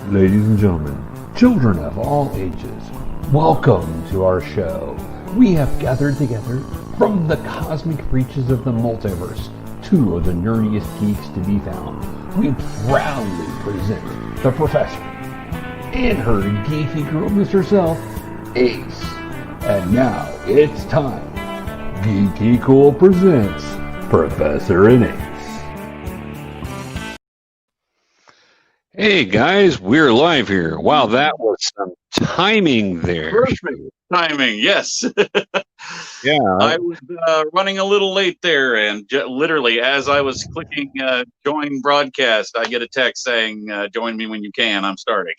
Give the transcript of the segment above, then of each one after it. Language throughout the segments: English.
Ladies and gentlemen, children of all ages, welcome to our show. We have gathered together from the cosmic reaches of the multiverse, two of the nerdiest geeks to be found. We proudly present the professor and her geeky girlness herself, Ace. And now it's time. GeekyKOOL presents Professor and Ace. Hey guys, we're live here. Wow, that was some timing there. Perfect timing, yes. Yeah. I was running a little late there, and literally as I was clicking join broadcast, I get a text saying, join me when you can, I'm starting.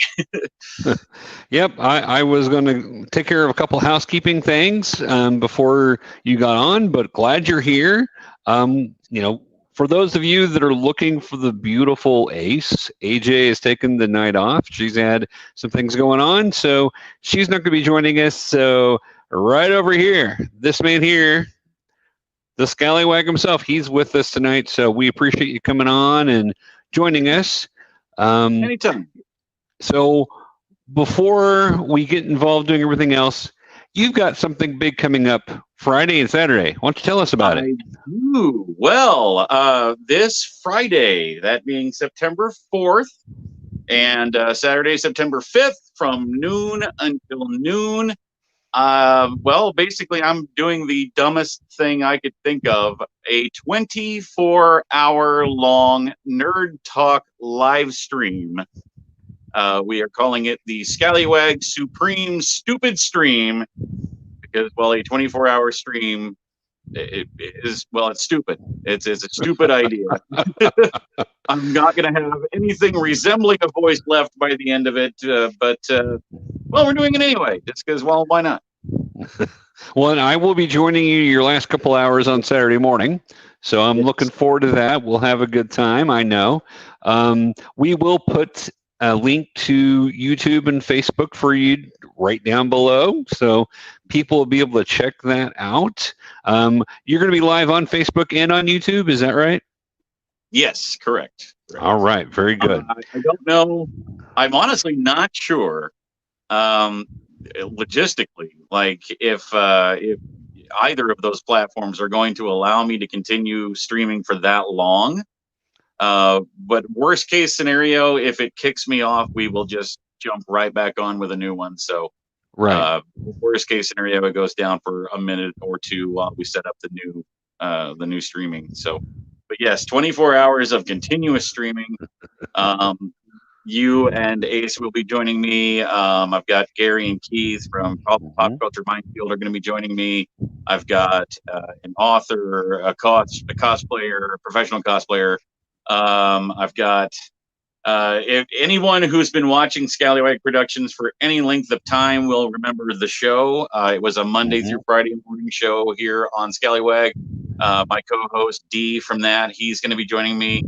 Yep, I was going to take care of a couple housekeeping things before you got on, but glad you're here. For those of you that are looking for the beautiful Ace, AJ has taken the night off. She's had some things going on, so she's not going to be joining us. So right over here, this man here, the Skallywag himself, he's with us tonight. So we appreciate you coming on and joining us. Anytime. So before we get involved doing everything else, you've got something big coming up Friday and Saturday. Why don't you tell us about it? Well, this Friday, that being September 4th, and Saturday, September 5th, from noon until noon. Basically, I'm doing the dumbest thing I could think of, a 24-hour-long Nerd Talk live stream. We are calling it the Skallywag Supreme Stupid Stream because, well, a 24-hour stream it's stupid. It's a stupid idea. I'm not going to have anything resembling a voice left by the end of it, but we're doing it anyway, just because, why not? Well, and I will be joining you your last couple hours on Saturday morning, so I'm looking forward to that. We'll have a good time, I know. We will put a link to YouTube and Facebook for you right down below, so people will be able to check that out. You're going to be live on Facebook and on YouTube, is that right? Yes, correct. All right, very good. I don't know. I'm honestly not sure, logistically, like if either of those platforms are going to allow me to continue streaming for that long. But worst case scenario, if it kicks me off, we will just jump right back on with a new one. So, right. Worst case scenario, it goes down for a minute or two while we set up the new streaming. So, but yes, 24 hours of continuous streaming. You and Ace will be joining me. I've got Gary and Keith from Pop Culture Minefield are going to be joining me. I've got an author, a cosplayer, a professional cosplayer. I've got if anyone who's been watching Skallywag Productions for any length of time will remember the show. It was a Monday through Friday morning show here on Skallywag. My co-host D from that, he's going to be joining me.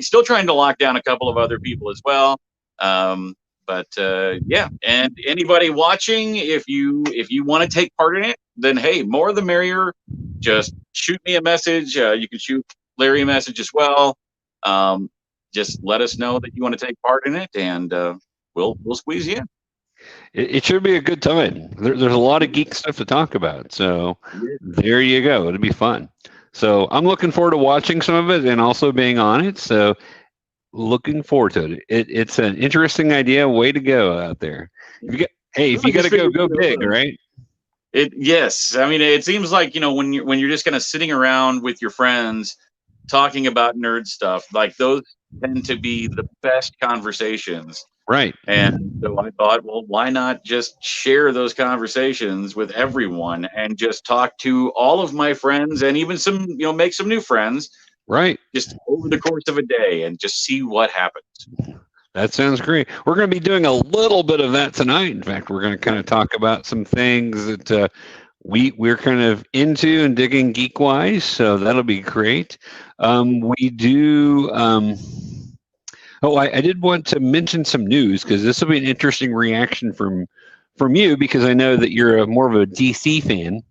Still trying to lock down a couple of other people as well. And anybody watching, if you want to take part in it, then hey, more the merrier. Just shoot me a message. You can shoot Larry a message as well. Just let us know that you want to take part in it, and we'll squeeze you in. It should be a good time. There's a lot of geek stuff to talk about, so there you go. It'll be fun. So I'm looking forward to watching some of it and also being on it. So looking forward to it. It's an interesting idea. Way to go out there. If you got to go big, right? Yes. I mean, it seems like, when you're just kind of sitting around with your friends talking about nerd stuff, like those tend to be the best conversations. Right. And so I thought, well, why not just share those conversations with everyone and just talk to all of my friends and even some, make some new friends. Right. Just over the course of a day and just see what happens. That sounds great. We're going to be doing a little bit of that tonight. In fact, we're going to kind of talk about some things that we're kind of into and digging geek-wise, so that'll be great. We do... I did want to mention some news because this will be an interesting reaction from you because I know that you're more of a DC fan.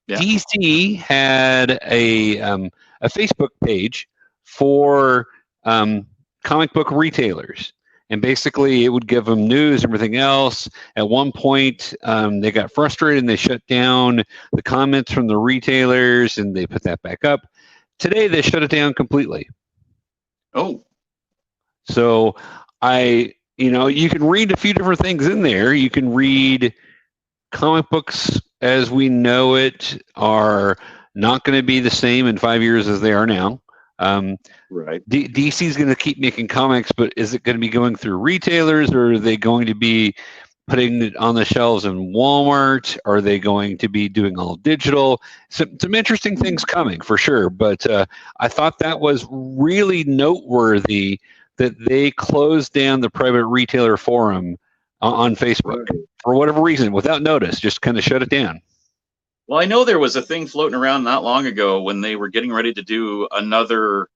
Yeah. DC had a Facebook page for comic book retailers, and basically it would give them news and everything else. At one point, they got frustrated and they shut down the comments from the retailers, and they put that back up. Today, they shut it down completely. Oh. So you can read a few different things in there. You can read comic books as we know it are not going to be the same in 5 years as they are now. Right. DC is going to keep making comics, but is it going to be going through retailers, or are they going to be putting it on the shelves in Walmart? Are they going to be doing all digital? Some interesting things coming for sure. But I thought that was really noteworthy that they closed down the private retailer forum on Facebook for whatever reason, without notice, just kind of shut it down. Well, I know there was a thing floating around not long ago when they were getting ready to do another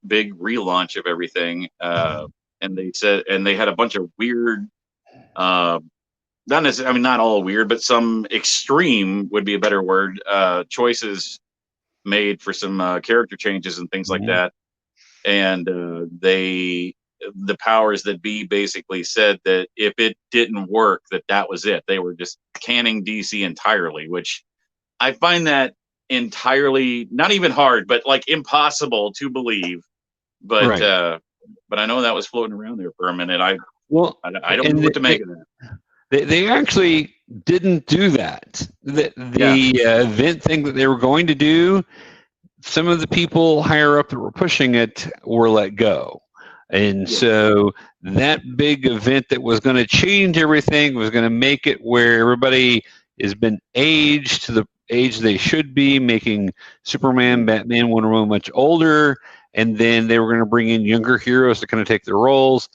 big relaunch of everything, and they had a bunch of weird, not necessarily, I mean, not all weird, but some extreme would be a better word, choices made for some character changes and things like that, and the powers that be basically said that if it didn't work, that was it. They were just canning DC entirely, which I find that entirely not even hard, but like impossible to believe. But right. But I know that was floating around there for a minute. I don't know what to make of that. They actually didn't do that. The event thing that they were going to do, some of the people higher up that were pushing it were let go. And so that big event that was going to change everything, was going to make it where everybody has been aged to the age they should be, making Superman, Batman, Wonder Woman much older, and then they were going to bring in younger heroes to kind of take their roles.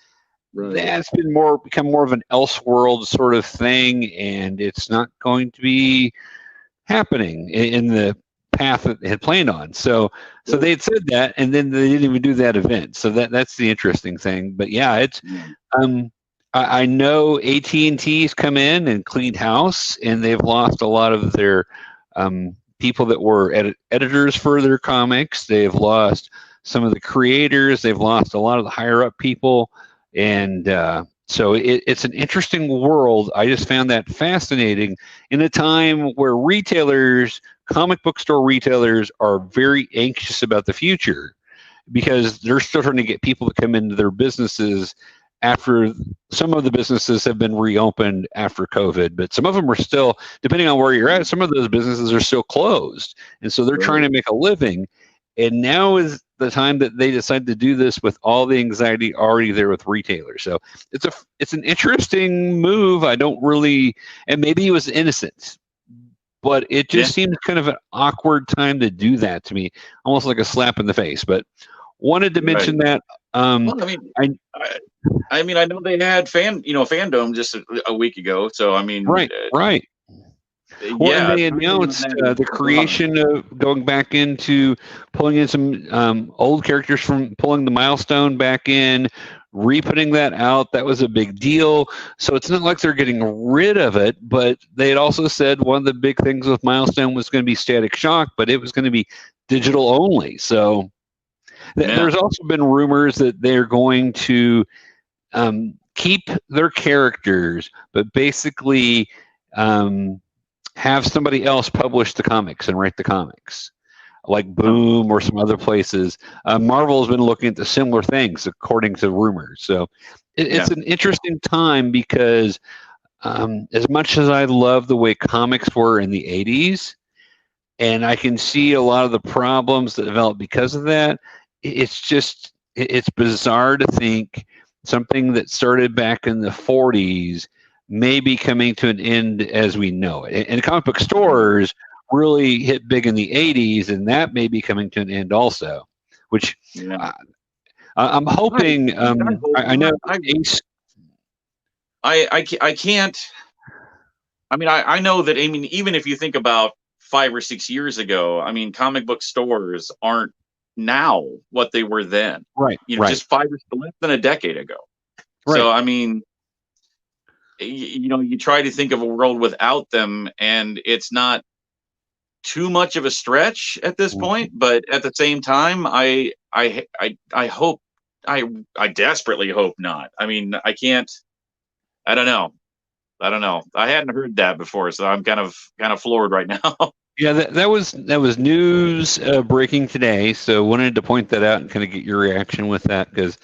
Right. That's become more of an Elseworld sort of thing, and it's not going to be happening in the path that they had planned on. So they had said that, and then they didn't even do that event. So that's the interesting thing. But yeah, it's I know AT&T's come in and cleaned house, and they've lost a lot of their people that were editors for their comics. They've lost some of the creators. They've lost a lot of the higher up people, and so it's an interesting world. I just found that fascinating in a time where comic book store retailers are very anxious about the future, because they're still trying to get people to come into their businesses after some of the businesses have been reopened after COVID, but some of them are still, depending on where you're at, some of those businesses are still closed. And so they're trying to make a living. And now is the time that they decide to do this with all the anxiety already there with retailers. So it's an interesting move. I don't really, and maybe it was innocent, but it just seems kind of an awkward time to do that to me, almost like a slap in the face. But wanted to mention that. Well, I mean, I know they had fandom just a week ago. So I mean, right. Well, and they announced the creation of going back into pulling in some old characters from pulling the Milestone back in, re-putting that out. That was a big deal. So it's not like they're getting rid of it, but they had also said one of the big things with Milestone was going to be Static Shock, but it was going to be digital only. So there's also been rumors that they're going to keep their characters, but basically have somebody else publish the comics and write the comics, like Boom or some other places. Marvel has been looking at the similar things, according to rumors. So it's an interesting time, because as much as I love the way comics were in the 80s, and I can see a lot of the problems that developed because of that, it's bizarre to think something that started back in the 40s may be coming to an end as we know it. And comic book stores really hit big in the 80s, and that may be coming to an end also, which I'm hoping. I know. I can't. I mean, I know that. I mean, even if you think about 5 or 6 years ago, I mean, comic book stores aren't now what they were then. Right. Just less than a decade ago. Right. So I mean, you try to think of a world without them, and it's not too much of a stretch at this point. But at the same time, I hope I desperately hope not. I mean, I can't. I don't know. I hadn't heard that before, so I'm kind of floored right now. Yeah, that was news breaking today. So wanted to point that out and kind of get your reaction with that, because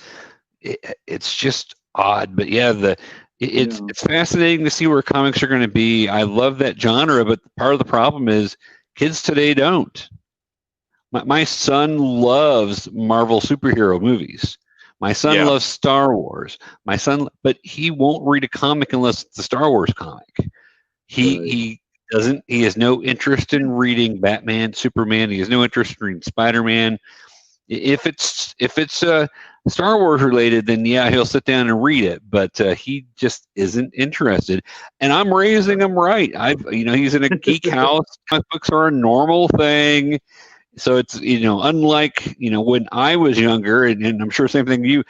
it's just odd. But yeah, it's fascinating to see where comics are going to be. I love that genre, but part of the problem is kids today don't. My son loves Marvel superhero movies. My son loves Star Wars. But he won't read a comic unless it's a Star Wars comic. He doesn't. He has no interest in reading Batman, Superman. He has no interest in reading Spider-Man. If it's Star Wars related, then yeah, he'll sit down and read it. But he just isn't interested. And I'm raising him right. He's in a geek house. Comic books are a normal thing. So it's, unlike, when I was younger, and I'm sure same thing you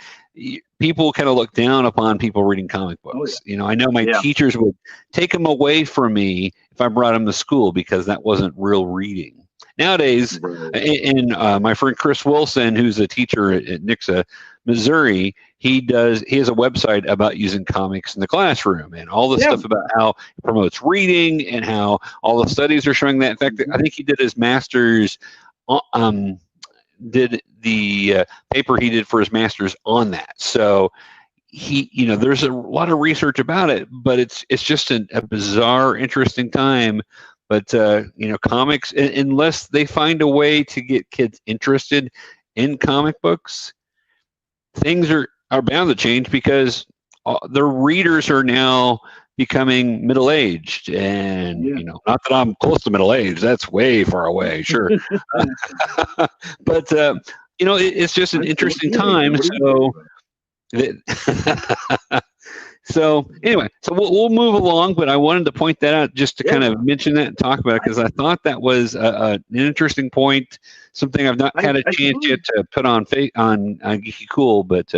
people kind of look down upon people reading comic books. I know my teachers would take them away from me if I brought them to school because that wasn't real reading. Nowadays, and my friend Chris Wilson, who's a teacher at Nixa, Missouri, he has a website about using comics in the classroom and all the stuff about how it promotes reading and how all the studies are showing that. In fact, I think he did his master's did the paper he did for his master's on that. So there's a lot of research about it, but it's just a bizarre, interesting time. But comics, unless they find a way to get kids interested in comic books, things are bound to change because the readers are now becoming middle-aged, and not that I'm close to middle-aged, that's way far away, sure. But it's just an interesting time. So anyway, we'll move along, but I wanted to point that out just to kind of mention that and talk about it, because I thought that was an interesting point, something I've not had a chance yet to put on GeekyKOOL, but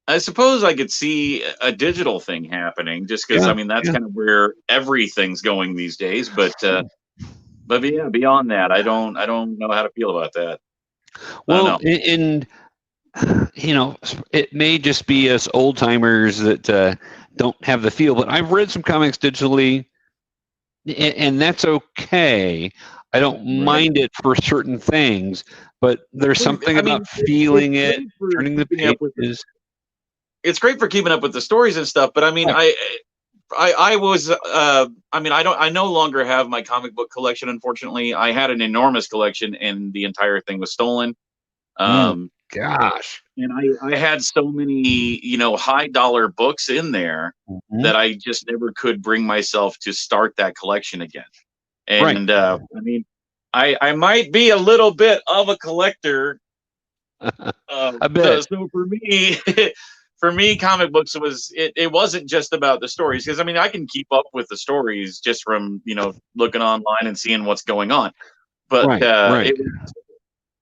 I suppose I could see a digital thing happening, just because that's kind of where everything's going these days. But yeah, beyond that, I don't know how to feel about that. Well, and it may just be us old timers that don't have the feel. But I've read some comics digitally, and that's okay. I don't mind it for certain things, but there's something about feeling it, turning the pages. It's great for keeping up with the stories and stuff, but I mean, I was, I no longer have my comic book collection. Unfortunately, I had an enormous collection, and the entire thing was stolen. Gosh. And I had so many, high dollar books in there that I just never could bring myself to start that collection again. And I mean, I might be a little bit of a collector. I bet. So for me. For me, comic books it wasn't just about the stories, because I mean I can keep up with the stories just from looking online and seeing what's going on, but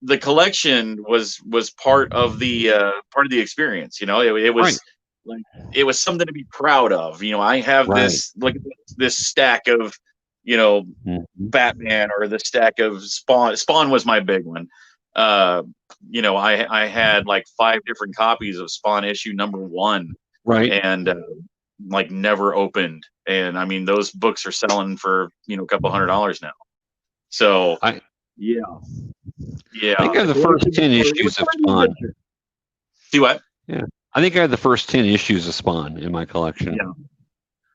the collection was part of the experience. It was like it was something to be proud of. I have this stack of Batman, or the stack of Spawn. Spawn was my big one. I had like 5 different copies of Spawn issue #1, and like never opened. And I mean, those books are selling for a couple $100 now. So I think I have the first 10 issues of Spawn. See what? Yeah, I think I had the first 10 issues of Spawn in my collection.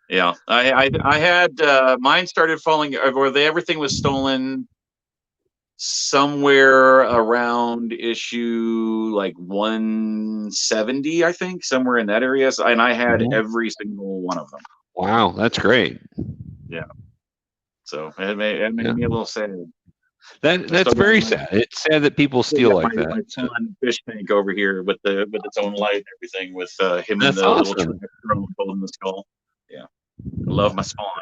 Yeah. I had mine started falling, or everything was stolen somewhere around issue like 170, I think, somewhere in that area. And I had every single one of them. Wow, that's great. Yeah. So it made me a little sad. That's very sad. It's sad that people steal like that. My fun fish tank over here with its own light and everything, with him that's in the awesome. little holding the skull. Yeah, I love my Spawn.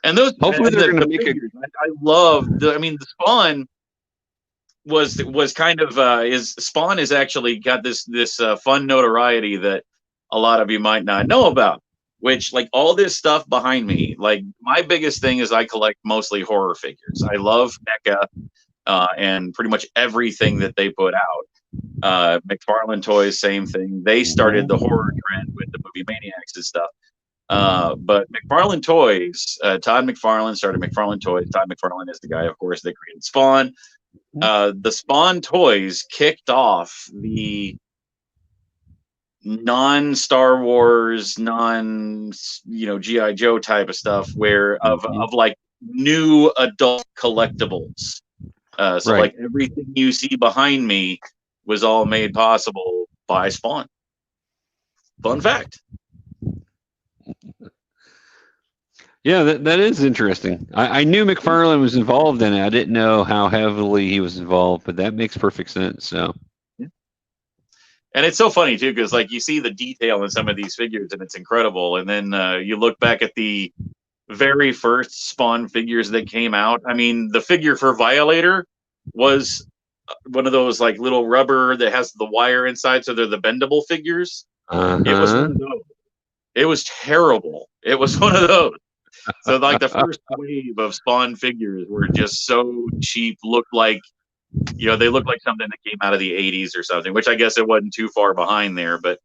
And those, hopefully they're going to make figures, I love. The Spawn was kind of Spawn is actually got this fun notoriety that a lot of you might not know about. Which, like, all this stuff behind me, like, my biggest thing is I collect mostly horror figures. I love NECA and pretty much everything that they put out. McFarlane Toys, same thing. They started the horror trend with the movie Maniacs and stuff. But McFarlane Toys, Todd McFarlane started McFarlane Toys. Todd McFarlane is the guy, of course, that created Spawn. The Spawn toys kicked off the non-Star Wars, G.I. Joe type of stuff, where of like new adult collectibles. So like everything you see behind me was all made possible by Spawn. Fun fact. Yeah, that is interesting. I knew McFarlane was involved in it. I didn't know how heavily he was involved, but that makes perfect sense. So, and it's so funny too, because like you see the detail in some of these figures, and it's incredible. And then you look back at the very first Spawn figures that came out. I mean, the figure for Violator was one of those like little rubber that has the wire inside, so they're the bendable figures. It was one of those. It was terrible. It was one of those. So like the first wave of Spawn figures were just so cheap, looked like, they looked like something that came out of the 80s or something, which I guess it wasn't too far behind there, but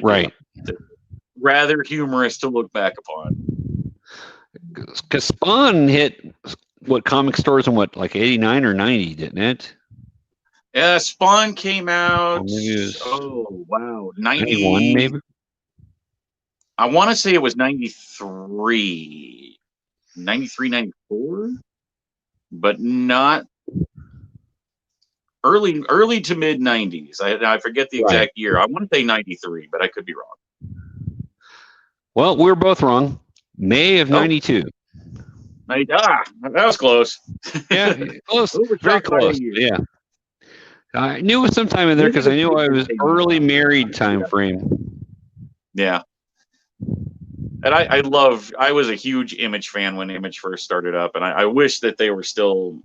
right. Rather humorous to look back upon. Because Spawn hit what comic stores in like 89 or 90, didn't it? Yeah, Spawn came out. 91 maybe. I want to say it was 93, 94, but not early to mid 90s. I forget the exact year. I want to say 93, but I could be wrong. Well, we're both wrong. May of 92. That was close. Yeah, close. Very close. Yeah. I knew it was sometime in there because I knew I was early married time frame. Yeah. And I was a huge Image fan when Image first started up, and I wish that they were still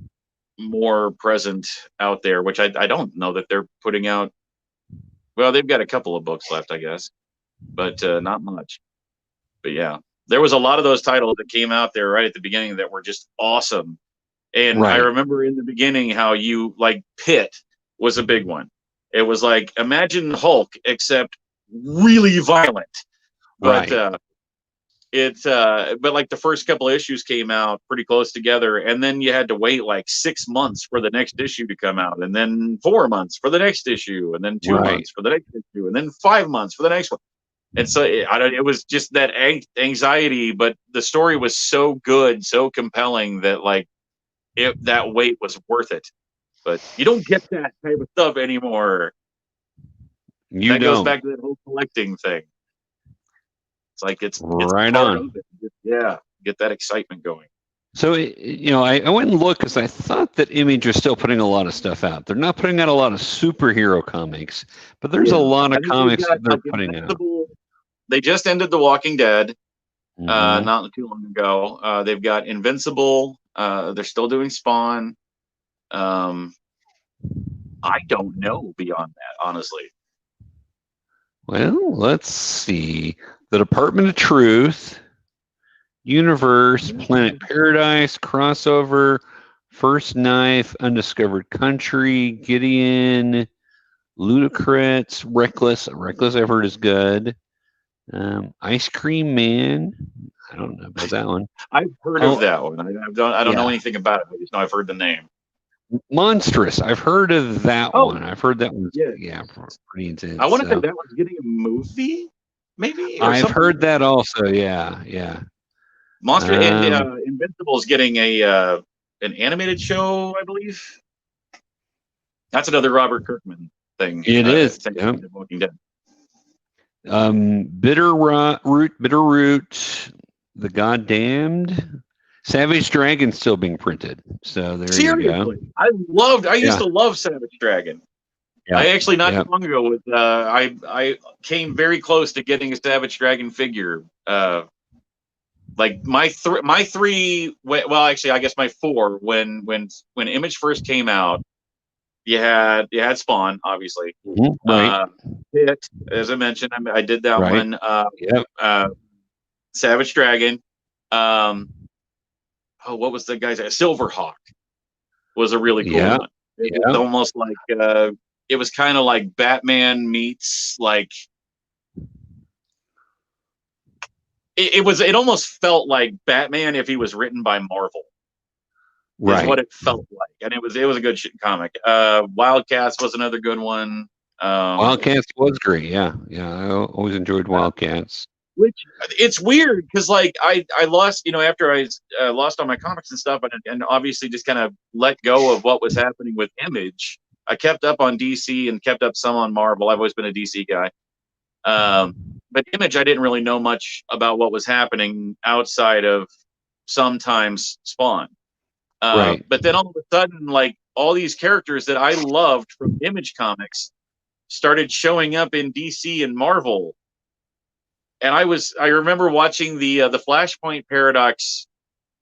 more present out there, which I don't know that they're putting out. Well, they've got a couple of books left, I guess, but not much. But yeah, there was a lot of those titles that came out there right at the beginning that were just awesome. And I remember in the beginning how you like Pit was a big one. It was like, imagine Hulk, except really violent. But but like the first couple of issues came out pretty close together, and then you had to wait like 6 months for the next issue to come out, and then 4 months for the next issue, and then 2 months for the next issue, and then 5 months for the next one. And so it was just that anxiety, but the story was so good, so compelling that like that wait was worth it. But you don't get that type of stuff anymore. That goes back to that whole collecting thing. It's like it's right on. Yeah, get that excitement going. So I went and looked because I thought that Image was still putting a lot of stuff out. They're not putting out a lot of superhero comics, but there's a lot of comics that they're putting out. They just ended The Walking Dead not too long ago. They've got Invincible. They're still doing Spawn. I don't know beyond that, honestly. Well, let's see. The Department of Truth, Universe, Planet Paradise, Crossover, First Knife, Undiscovered Country, Gideon, Ludacris, Reckless. Reckless I've heard is good. Ice Cream Man. I don't know about that one. I've heard of that one. I don't know anything about it. I just know I've heard the name. Monstrous. I've heard of that one. I've heard that one. Yeah, pretty intense. I want to say that one's getting a movie, maybe. I've heard that also. Yeah. Monster and Invincible is getting an animated show, I believe. That's another Robert Kirkman thing. It is. Walking Dead. Bitter Root, The Goddamned, Savage Dragon still being printed. So there you go. I used to love Savage Dragon. Yeah. I actually not too long ago I came very close to getting a Savage Dragon figure. Like my three. Well, actually, I guess my four. When Image first came out, you had Spawn, obviously. Right. Pit, as I mentioned, I did that one. Savage Dragon. What was the guy's name? Silverhawk was a really cool one. It was almost like it was kind of like Batman meets like it almost felt like Batman if he was written by Marvel. Is what it felt like, and it was a good comic. Wildcats was another good one. Wildcats was great. Yeah, I always enjoyed Wildcats. Which it's weird because like I lost, you know, after I lost all my comics and stuff, and obviously just kind of let go of what was happening with Image. I kept up on DC and kept up some on Marvel. I've always been a DC guy. But Image, I didn't really know much about what was happening outside of sometimes Spawn. But then all of a sudden, like all these characters that I loved from Image Comics started showing up in DC and Marvel. And I remember watching the Flashpoint Paradox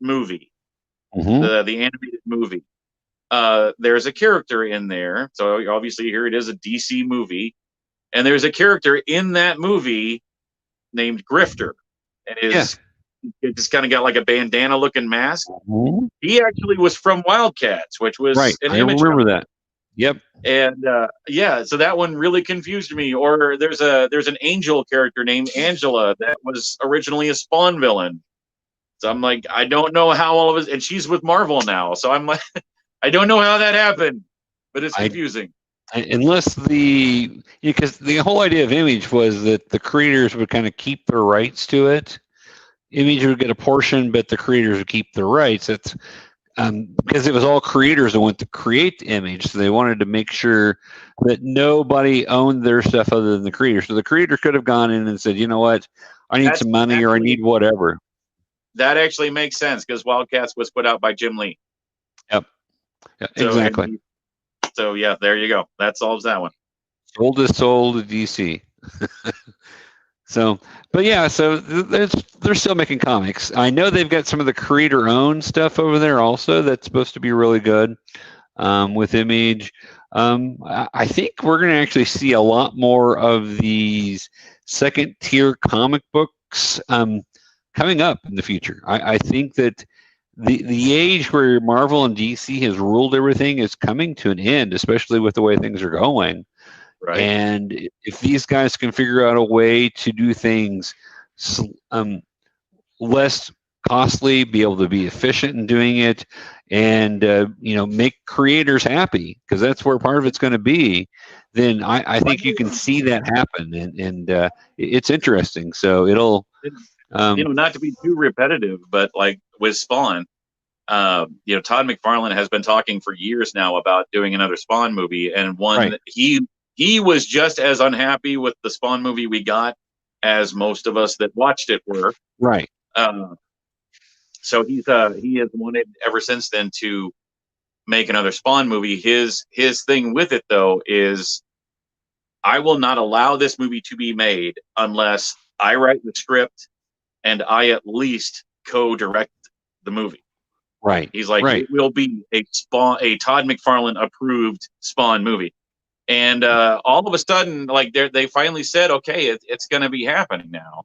movie, the animated movie. There's a character in there, so obviously here it is, a DC movie, and there's a character in that movie named Grifter, and it just kind of got like a bandana looking mask. He actually was from Wildcats, which was an Image. I remember that. Yep. And so that one really confused me. Or there's an Angel character named Angela that was originally a Spawn villain. So I'm like, I don't know how all of us, and she's with Marvel now. So I'm like, I don't know how that happened, but it's confusing. Unless because the whole idea of Image was that the creators would kind of keep their rights to it. Image would get a portion, but the creators would keep the rights. It's because it was all creators that went to create the Image, so they wanted to make sure that nobody owned their stuff other than the creators. So the creator could have gone in and said, you know what, I need some money, or I need whatever. That actually makes sense because Wildcats was put out by Jim Lee. Yep. Yeah, exactly. So yeah, there you go. That solves that one. Oldest soul to DC. So, but yeah, so they're still making comics. I know they've got some of the creator-owned stuff over there also that's supposed to be really good with Image. I think we're going to actually see a lot more of these second-tier comic books coming up in the future. I think that the age where Marvel and DC has ruled everything is coming to an end, especially with the way things are going. Right. And if these guys can figure out a way to do things less costly, be able to be efficient in doing it, and make creators happy, because that's where part of it's going to be, then I think you can see that happen, and it's interesting. So it'll not to be too repetitive, but like with Spawn, Todd McFarlane has been talking for years now about doing another Spawn movie, and that he was just as unhappy with the Spawn movie we got as most of us that watched it were. Right. So he has wanted ever since then to make another Spawn movie. His thing with it though is, I will not allow this movie to be made unless I write the script and I at least co-direct the movie. Right. He's like, it will be a Todd McFarlane approved Spawn movie. And all of a sudden, like they finally said, okay, it's going to be happening now.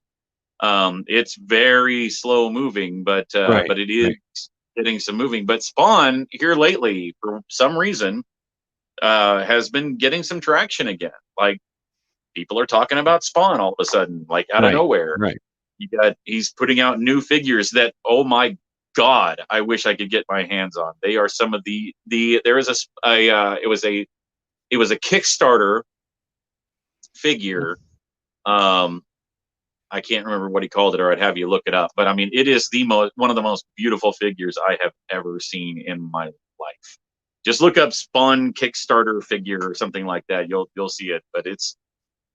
It's very slow moving, but it is getting some moving. But Spawn here lately, for some reason, has been getting some traction again. Like, people are talking about Spawn all of a sudden, like out of nowhere. Right. He's putting out new figures that, oh my God, I wish I could get my hands on. They are some of there is it was a Kickstarter figure. I can't remember what he called it, or I'd have you look it up. But I mean, it is one of the most beautiful figures I have ever seen in my life. Just look up Spawn Kickstarter figure or something like that. You'll see it. But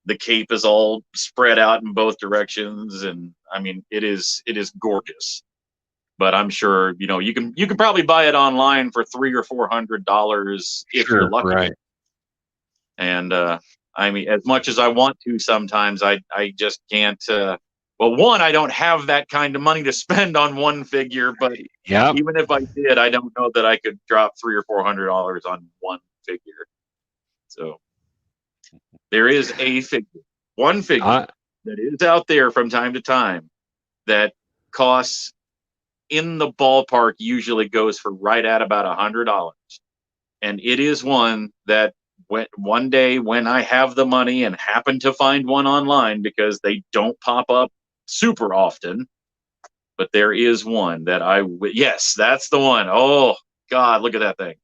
the cape is all spread out in both directions, and I mean, it is gorgeous. But I'm sure you can probably buy it online for $300 or $400 if you're lucky. Right. And I mean, as much as I want to, sometimes I just can't. One, I don't have that kind of money to spend on one figure. But even if I did, I don't know that I could drop $300 or $400 on one figure. So there is one figure that is out there from time to time that costs in the ballpark, usually goes for right at about $100, and it is one that one day when I have the money and happen to find one online, because they don't pop up super often, but there is one that yes, that's the one. Oh God, look at that thing.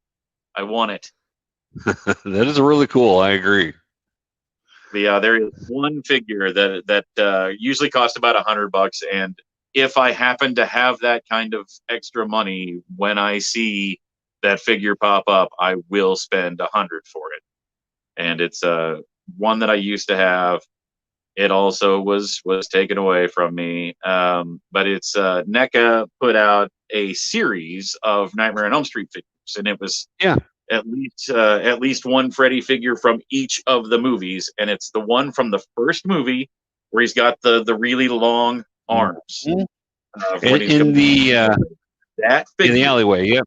I want it. That is really cool. I agree. But yeah, there is one figure that usually costs about $100, and if I happen to have that kind of extra money, when I see that figure pop up, I will spend $100 for it. And it's one that I used to have. It also was taken away from me. But it's NECA put out a series of Nightmare on Elm Street figures, and it was at least one Freddy figure from each of the movies, and it's the one from the first movie where he's got the really long arms. In the alleyway. Yep.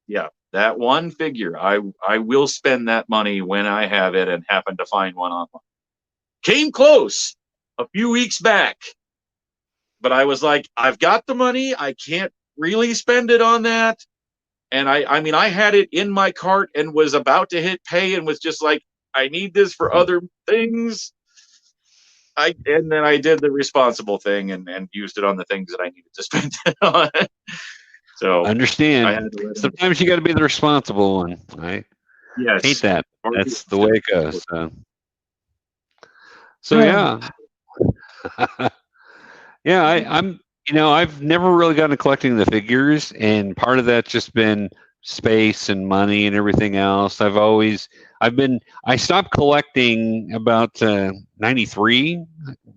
Yeah, that one figure. I will spend that money when I have it and happen to find one online. Came close a few weeks back, but I was like, I've got the money. I can't really spend it on that. And I mean, I had it in my cart and was about to hit pay and was just like, I need this for other things. And then I did the responsible thing and used it on the things that I needed to spend it on. So understand. Sometimes you got to be the responsible one. I hate that. That's the way it goes. So yeah. Yeah, I'm. I've never really gotten to collecting the figures, and part of that's just been space and money and everything else. I stopped collecting about 93,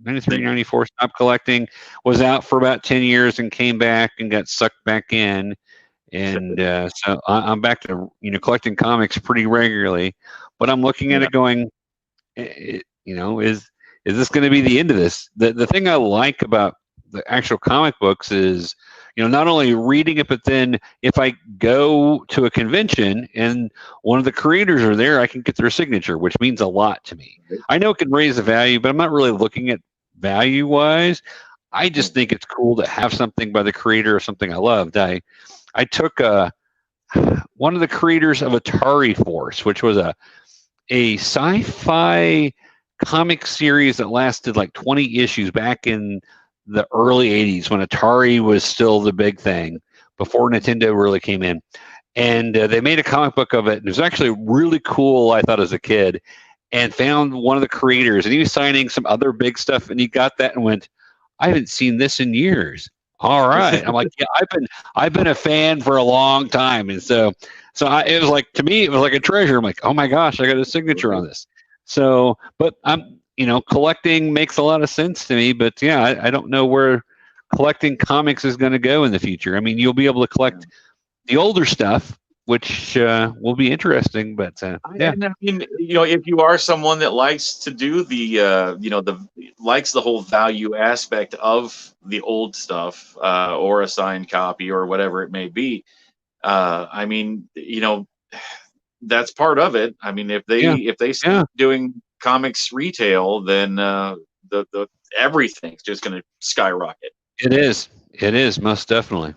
94, stopped collecting, was out for about 10 years and came back and got sucked back in. And so I'm back to, collecting comics pretty regularly, but I'm looking at it going, is this going to be the end of this? The thing I like about the actual comic books is, not only reading it, but then if I go to a convention and one of the creators are there, I can get their signature, which means a lot to me. I know it can raise the value, but I'm not really looking at value wise. I just think it's cool to have something by the creator of something I loved. I took one of the creators of Atari Force, which was a sci-fi comic series that lasted like 20 issues back in the early 80s when Atari was still the big thing before Nintendo really came in. And they made a comic book of it. And it was actually really cool, I thought, as a kid, and found one of the creators. And he was signing some other big stuff. And he got that and went, I haven't seen this in years. All right. I'm like, yeah, I've been a fan for a long time. And so it was like, to me, it was like a treasure. I'm like, oh my gosh, I got a signature on this. So, but I'm, collecting makes a lot of sense to me, but yeah, I don't know where collecting comics is going to go in the future. I mean, you'll be able to collect the older stuff, which will be interesting, but yeah. I mean, if you are someone that likes to do likes the whole value aspect of the old stuff, or a signed copy or whatever it may be, I mean, that's part of it. I mean, if they start doing comics retail, then the everything's just going to skyrocket. It is most definitely.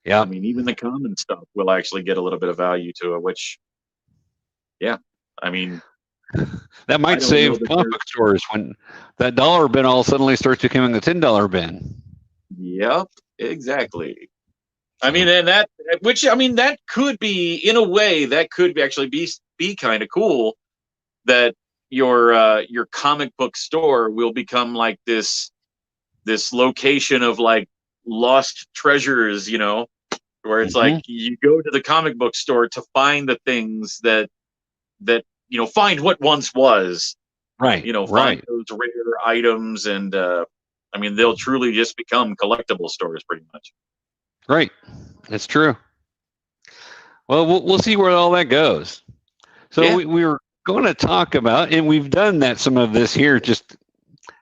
Yeah, I mean, even the common stuff will actually get a little bit of value to it, which, I mean, that might save comic book stores when that dollar bin all suddenly starts becoming a $10 bin. Yep, exactly. I mean, and that could be, in a way, that could actually be kind of cool, that your comic book store will become like this location of like lost treasures, where it's like you go to the comic book store to find the things that find what once was, right, find those rare items, and I mean, they'll truly just become collectible stores pretty much. Right, that's true. Well, we'll see where all that goes. So we were going to talk about, and we've done that, some of this here, just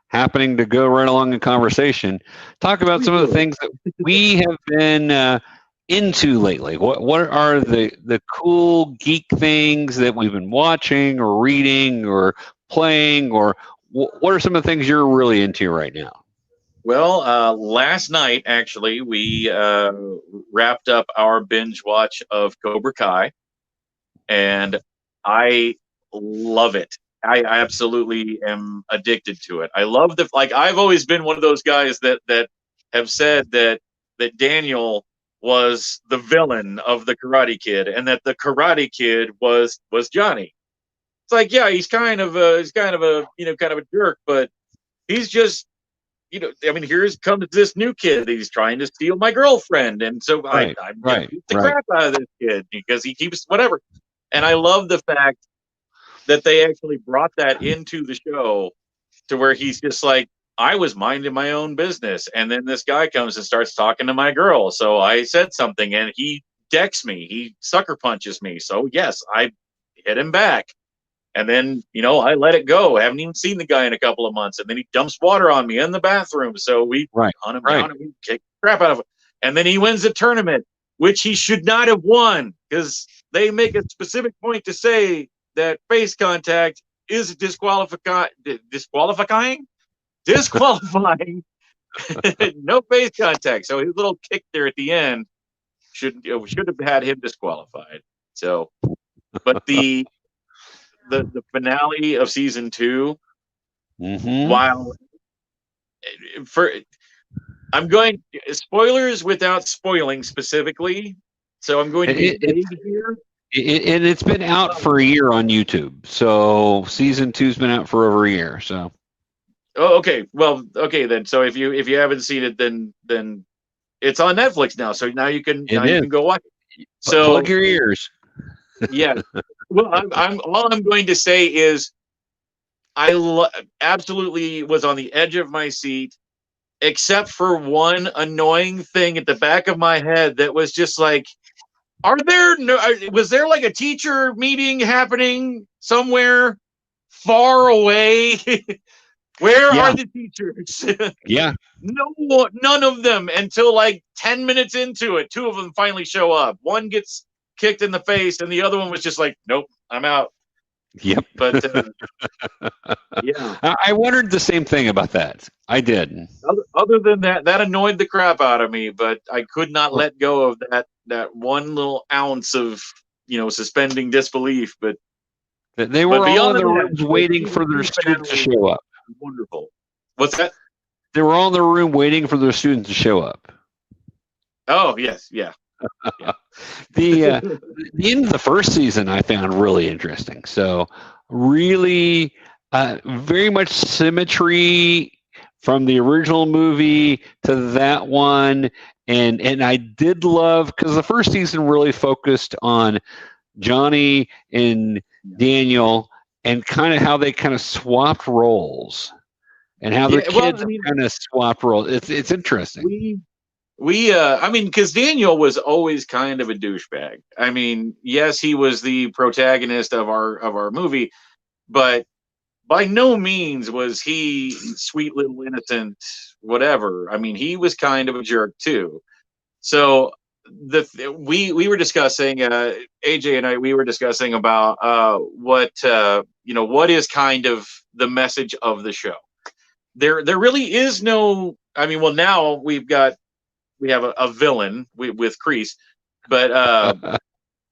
happening to go right along in conversation. Talk about some of the things that we have been into lately. What are the cool geek things that we've been watching or reading or playing, or what are some of the things you're really into right now? Well, last night, actually, we wrapped up our binge watch of Cobra Kai, and I love it. I absolutely am addicted to it. I love I've always been one of those guys that have said that Daniel was the villain of the Karate Kid, and that the Karate Kid was Johnny. It's like, yeah, he's kind of a kind of a jerk, but he's just, I mean, here's comes this new kid. He's trying to steal my girlfriend, and so I'm gonna beat the crap out of this kid because he keeps whatever. And I love the fact that they actually brought that into the show to where he's just like, I was minding my own business, and then this guy comes and starts talking to my girl. So I said something, and he decks me. He sucker punches me. So yes, I hit him back. And then, I let it go. I haven't even seen the guy in a couple of months. And then he dumps water on me in the bathroom. So we hunt him down and we kick the crap out of him. And then he wins the tournament, which he should not have won, because they make a specific point to say that face contact is disqualifying. No face contact. So his little kick there at the end should have had him disqualified. So, but the finale of season 2, while I'm going spoilers without spoiling specifically, so I'm going to be vague here. And it's been out for a year on YouTube, so season 2's been out for over a year. So, okay, well, okay then. So if you haven't seen it, then it's on Netflix now. So now you can go watch it. So plug your ears. Yeah. Well, all I'm going to say is I absolutely was on the edge of my seat, except for one annoying thing at the back of my head that was just like, was there like a teacher meeting happening somewhere far away? Where are the teachers? Yeah. None of them until like 10 minutes into it. 2 of them finally show up. One gets kicked in the face, and the other one was just like, nope, I'm out. Yep. But yeah, I wondered the same thing about that. I did. Other than that annoyed the crap out of me, but I could not let go of that one little ounce of suspending disbelief. But they were all in the rooms waiting for their students to show up. Wonderful. What's that? They were all in the room waiting for their students to show up. Oh yes, yeah. The end of the first season I found really interesting. So really very much symmetry from the original movie to that one, and I did love, because the first season really focused on Johnny and Daniel and kind of how they kind of swapped roles and how their kids kind of swapped roles. It's interesting. I mean, because Daniel was always kind of a douchebag. I mean, yes, he was the protagonist of our movie, but by no means was he sweet little innocent whatever. I mean, he was kind of a jerk too. So we were discussing, AJ and I, we were discussing about what is kind of the message of the show. There really is no. I mean, well, now we have a villain with Kreese, but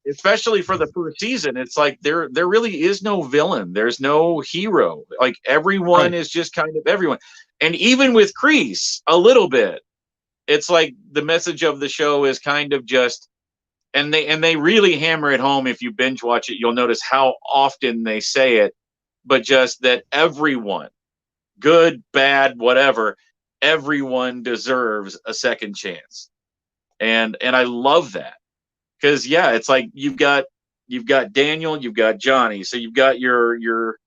especially for the first season, it's like there really is no villain. There's no hero. Like everyone is just kind of everyone. And even with Kreese, a little bit, it's like the message of the show is kind of just, and they really hammer it home. If you binge watch it, you'll notice how often they say it, but just that everyone, good, bad, whatever, everyone deserves a second chance. And I love that. Because it's like you've got Daniel, you've got Johnny, so you've got your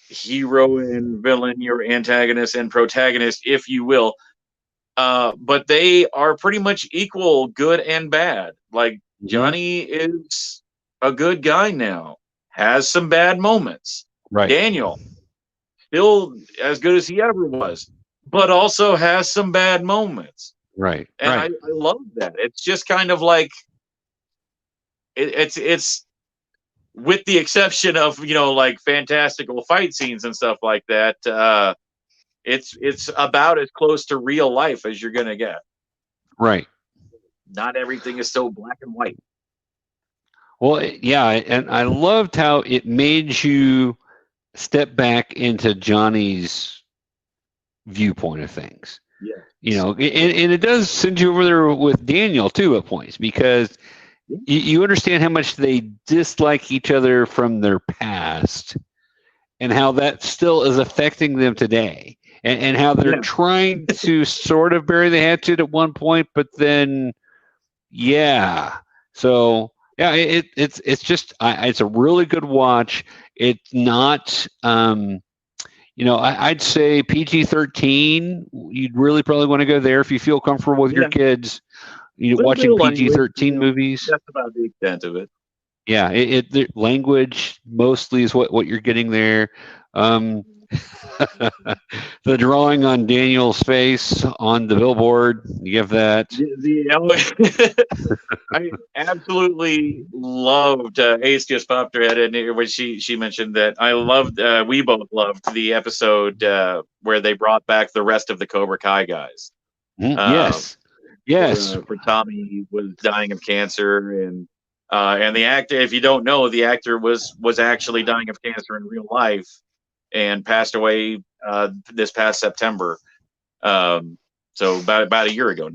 hero and villain, your antagonist and protagonist, if you will. But they are pretty much equal, good and bad. Like Johnny is a good guy now, has some bad moments. Right. Daniel, still as good as he ever was, but also has some bad moments. Right. And I love that. It's just kind of like it's with the exception of like fantastical fight scenes and stuff like that. It's about as close to real life as you're gonna get. Right. Not everything is so black and white. Well, yeah, and I loved how it made you step back into Johnny's viewpoint of things. Yeah. And it does send you over there with Daniel too at points, because you understand how much they dislike each other from their past and how that still is affecting them today, and how they're trying to sort of bury the hatchet at one point, but then so it's just it's a really good watch. It's not I'd say PG-13. You'd really probably want to go there if you feel comfortable with your kids. Watching PG-13 movies. That's about the extent of it. Yeah, the language mostly is what you're getting there. The drawing on Daniel's face on the billboard, you have that. I absolutely loved Ace just popped her head in when she mentioned that. I loved, we both loved the episode where they brought back the rest of the Cobra Kai guys. Yes. For Tommy, he was dying of cancer, and the actor, if you don't know, the actor was actually dying of cancer in real life and passed away this past September. So about a year ago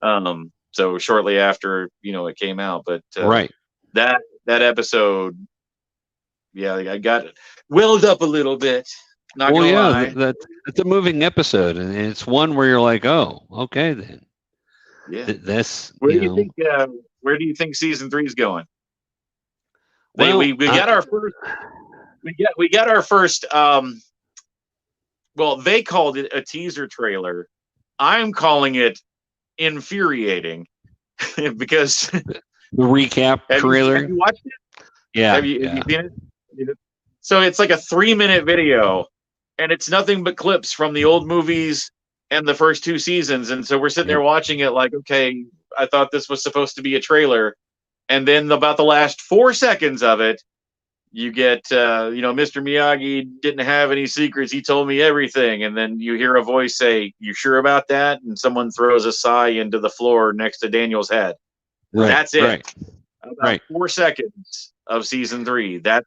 now. So shortly after it came out, but right, that episode, I got it welled up a little bit. Not gonna lie. That's a moving episode, and it's one where you're like, oh, okay then. Yeah. Where do you think? Where do you think season 3 is going? We got our first. We got our first. Well, they called it a teaser trailer. I'm calling it infuriating because the recap trailer. Have you watched it? Yeah. Have you seen it? So it's like a 3-minute video, and it's nothing but clips from the old movies and the first 2 seasons. And so we're sitting there watching it like, okay, I thought this was supposed to be a trailer. And then about the last 4 seconds of it, you get, Mr. Miyagi didn't have any secrets. He told me everything. And then you hear a voice say, "You sure about that?" And someone throws a sigh into the floor next to Daniel's head. Right, that's it. Right. About 4 seconds of season 3. That's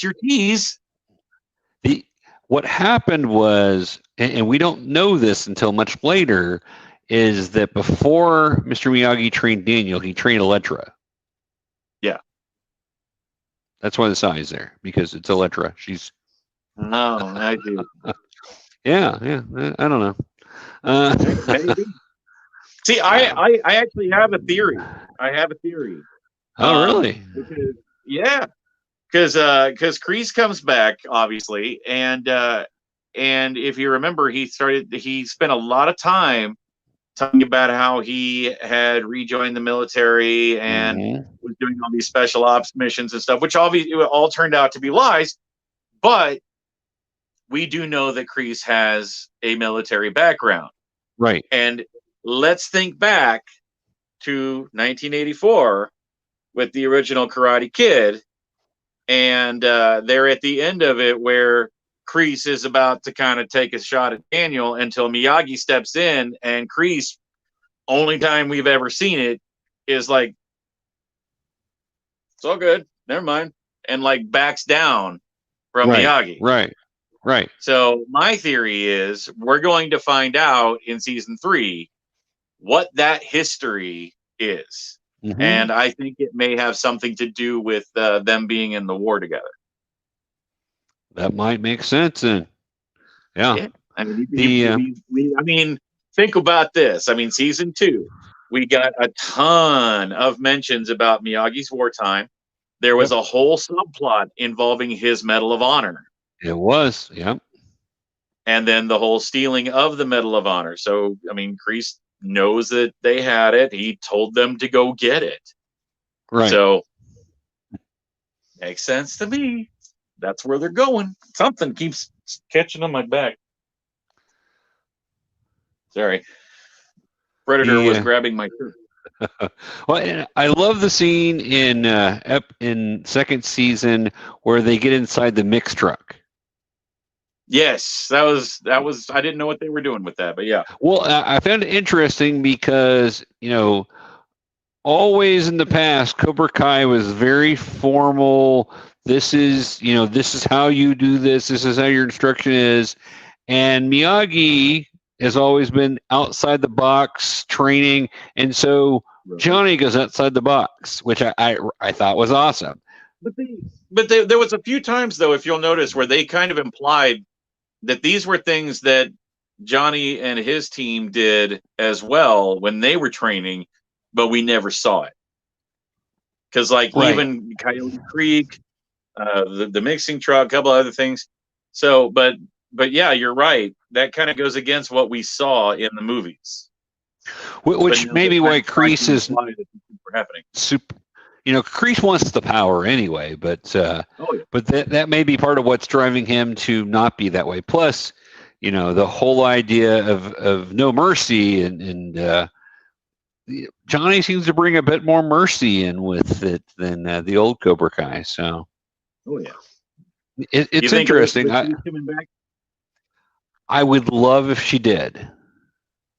your tease. What happened was, and we don't know this until much later, is that before Mr. Miyagi trained Daniel, he trained Electra. Yeah. That's why the size there, because it's Electra. She's. No, I do. Yeah. I don't know. Maybe. See, I actually have a theory. Oh, really? Because Kreese comes back, obviously, and if you remember, he spent a lot of time talking about how he had rejoined the military and was doing all these special ops missions and stuff, which obviously all turned out to be lies. But we do know that Kreese has a military background. Right. And let's think back to 1984 with the original Karate Kid. And they're at the end of it where Kreese is about to kind of take a shot at Daniel until Miyagi steps in, and Kreese, only time we've ever seen it, is like, "It's all good, never mind," and like backs down from Miyagi. Right. So my theory is we're going to find out in season 3 what that history is. Mm-hmm. And I think it may have something to do with them being in the war together. That might make sense then. Yeah. I mean, think about this. I mean, season 2, we got a ton of mentions about Miyagi's wartime. There was a whole subplot involving his Medal of Honor. It was, yep. And then the whole stealing of the Medal of Honor. So, I mean, Kreese knows that they had it. He told them to go get it. Right. So, makes sense to me. That's where they're going. Something keeps catching on my back. Sorry. Predator was grabbing my shirt. Well, and I love the scene in second season where they get inside the mix truck. Yes, that was. I didn't know what they were doing with that, but yeah. Well, I found it interesting because always in the past, Cobra Kai was very formal. This is how you do this. This is how your instruction is. And Miyagi has always been outside the box training. And so Johnny goes outside the box, which I thought was awesome. But there was a few times, though, if you'll notice, where they kind of implied that these were things that Johnny and his team did as well when they were training, but we never saw it. Because, even Coyote Creek, the mixing truck, a couple other things. So, but yeah, you're right. That kind of goes against what we saw in the movies. Which may be why Kreese is happening. Super. Kreese wants the power anyway, but but that may be part of what's driving him to not be that way. Plus, the whole idea of no mercy and Johnny seems to bring a bit more mercy in with it than the old Cobra Kai. So, it's interesting. I would love if she did.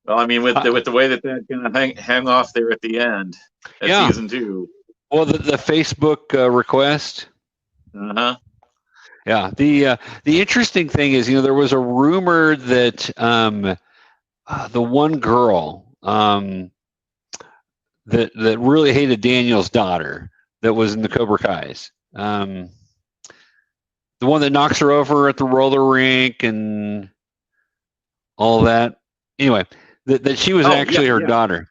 Well, I mean, with the way that kind of hang off there at the end at season 2. Well, the Facebook request. Uh-huh. Yeah. The interesting thing is, there was a rumor that the one girl that really hated Daniel's daughter that was in the Cobra Kais, the one that knocks her over at the roller rink and all that. Anyway, that she was actually her daughter.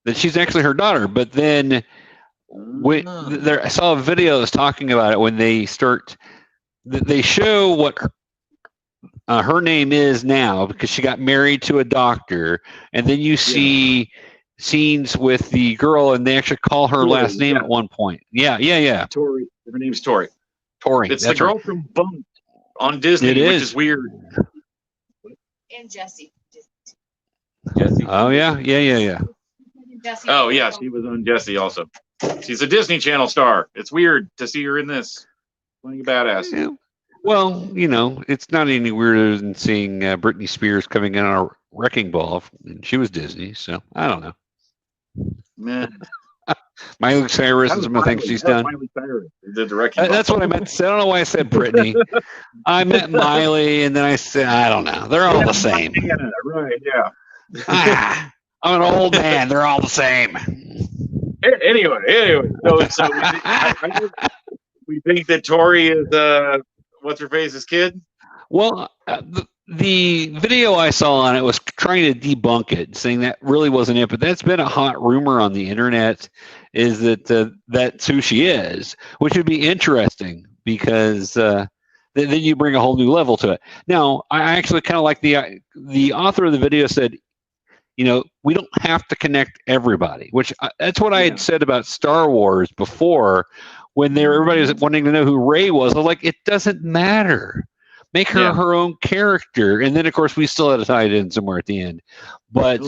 That she's actually her daughter, but then. I saw a video that was talking about it when they show what her name is now because she got married to a doctor, and then you see scenes with the girl and they actually call her last name at one point. Yeah. Tori. Her name's Tori. It's that's the girl from Bunk on Disney, which is weird. And Jessie. Oh yeah. Jessie. Oh yeah, she was on Jessie also. She's a Disney Channel star. It's weird to see her in this. Playing a badass. Yeah. Well, it's not any weirder than seeing Britney Spears coming in on a wrecking ball, and she was Disney. So I don't know. Man, Miley Cyrus and some of the things she's done. Miley Cyrus did the wrecking ball. That's what I meant to say. I don't know why I said Britney. I meant Miley, and then I said I don't know. They're all the same. Right? Yeah. I'm an old man. They're all the same. Anyway, so we think that Tori is what's her face's kid. Well, the video I saw on it was trying to debunk it, saying that really wasn't it. But that's been a hot rumor on the internet, is that that's who she is, which would be interesting because then you bring a whole new level to it. Now, I actually kind of like the author of the video said. We don't have to connect everybody, which that's what I had said about Star Wars before when everybody was wanting to know who Rey was. I was like, it doesn't matter. Make her her own character. And then, of course, we still had to tie it in somewhere at the end. But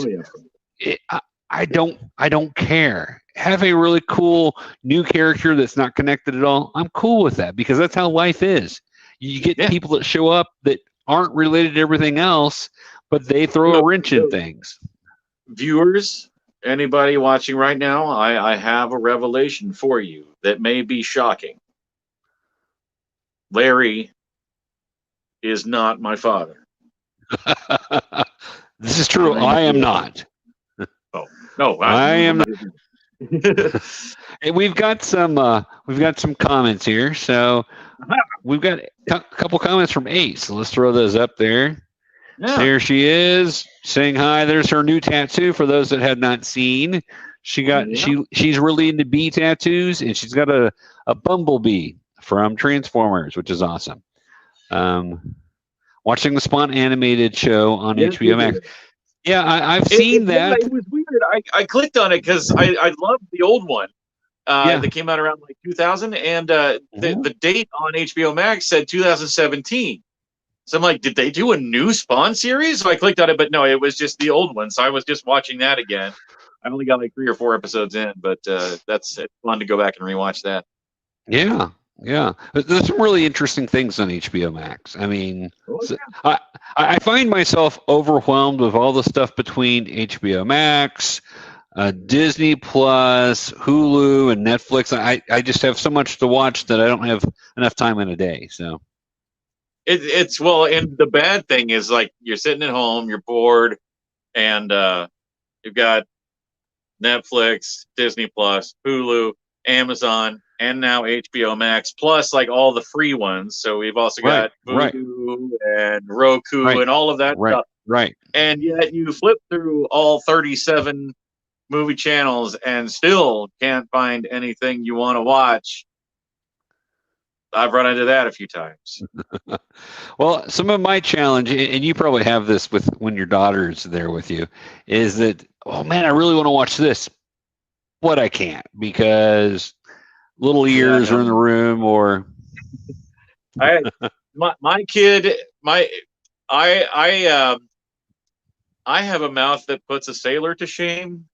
I don't care. Have a really cool new character that's not connected at all. I'm cool with that because that's how life is. You get people that show up that aren't related to everything else, but they throw a wrench in things. Viewers, anybody watching right now, I have a revelation for you that may be shocking. Larry is not my father. This is true. I am not. Oh no, I am not. Hey, we've got some comments here. So we've got a couple comments from Ace. So let's throw those up there. Yeah. There she is saying hi. There's her new tattoo for those that had not seen. She's really into bee tattoos, and she's got a bumblebee from Transformers, which is awesome. Watching the Spawn animated show on HBO Max. Yeah, I've seen that. It was weird. I clicked on it because I loved the old one that came out around 2000, and the date on HBO Max said 2017. So I'm like, did they do a new Spawn series? So I clicked on it, but no, it was just the old one. So I was just watching that again. I only got 3 or 4 episodes in, but it's fun to go back and rewatch that. Yeah. There's some really interesting things on HBO Max. I mean, I find myself overwhelmed with all the stuff between HBO Max, Disney Plus, Hulu, and Netflix. I just have so much to watch that I don't have enough time in a day. So It's well, and the bad thing is like you're sitting at home, you're bored, and you've got Netflix, Disney Plus, Hulu, Amazon, and now HBO Max, plus like all the free ones. So we've also got right, Vudu and Roku right, and all of that right, stuff. right. And yet you flip through all 37 movie channels and still can't find anything you want to watch. I've run into that a few times. Well, some of my challenge, and you probably have this with when your daughter's there with you, is that, oh man, I really want to watch this, but I can't because little ears are in the room, or my kid, I have a mouth that puts a sailor to shame.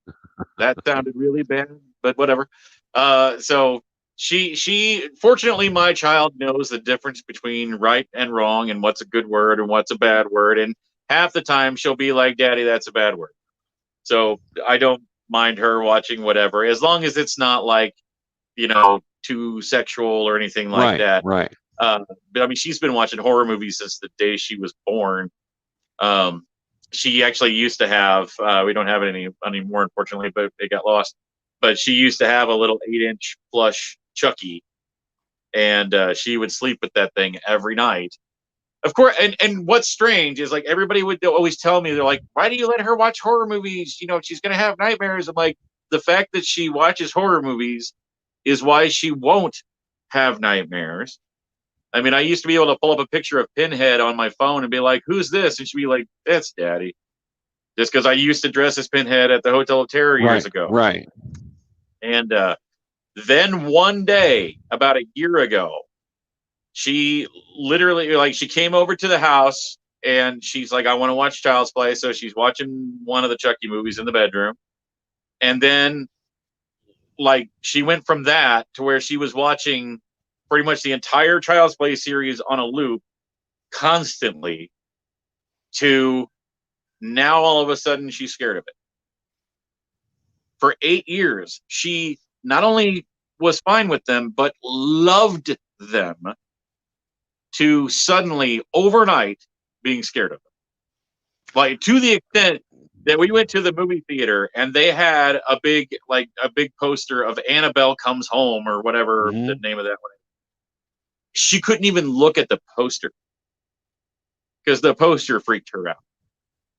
That sounded really bad, but whatever. So she fortunately, my child knows the difference between right and wrong and what's a good word and what's a bad word. And half the time she'll be like, "Daddy, that's a bad word." So I don't mind her watching whatever, as long as it's not like, too sexual or anything like that. Right. But I mean, she's been watching horror movies since the day she was born. She actually used to have, we don't have it anymore, unfortunately, but it got lost. But she used to have a little 8-inch plush Chucky, and she would sleep with that thing every night. Of course, and what's strange is like everybody would always tell me, they're like, "Why do you let her watch horror movies? She's gonna have nightmares." I'm like, the fact that she watches horror movies is why she won't have nightmares. I mean, I used to be able to pull up a picture of Pinhead on my phone and be like, "Who's this?" And she'd be like, "That's Daddy." Just because I used to dress as Pinhead at the Hotel of Terror years ago. Right. And then one day, about a year ago, she literally, like, she came over to the house and she's like, "I want to watch Child's Play." So she's watching one of the Chucky movies in the bedroom. And then, like, she went from that to where she was watching pretty much the entire Child's Play series on a loop constantly, to now all of a sudden she's scared of it. For 8 years, she not only was fine with them, but loved them, to suddenly, overnight, being scared of them. Like, to the extent that we went to the movie theater and they had a big poster of Annabelle Comes Home, or whatever the name of that one is. She couldn't even look at the poster because the poster freaked her out.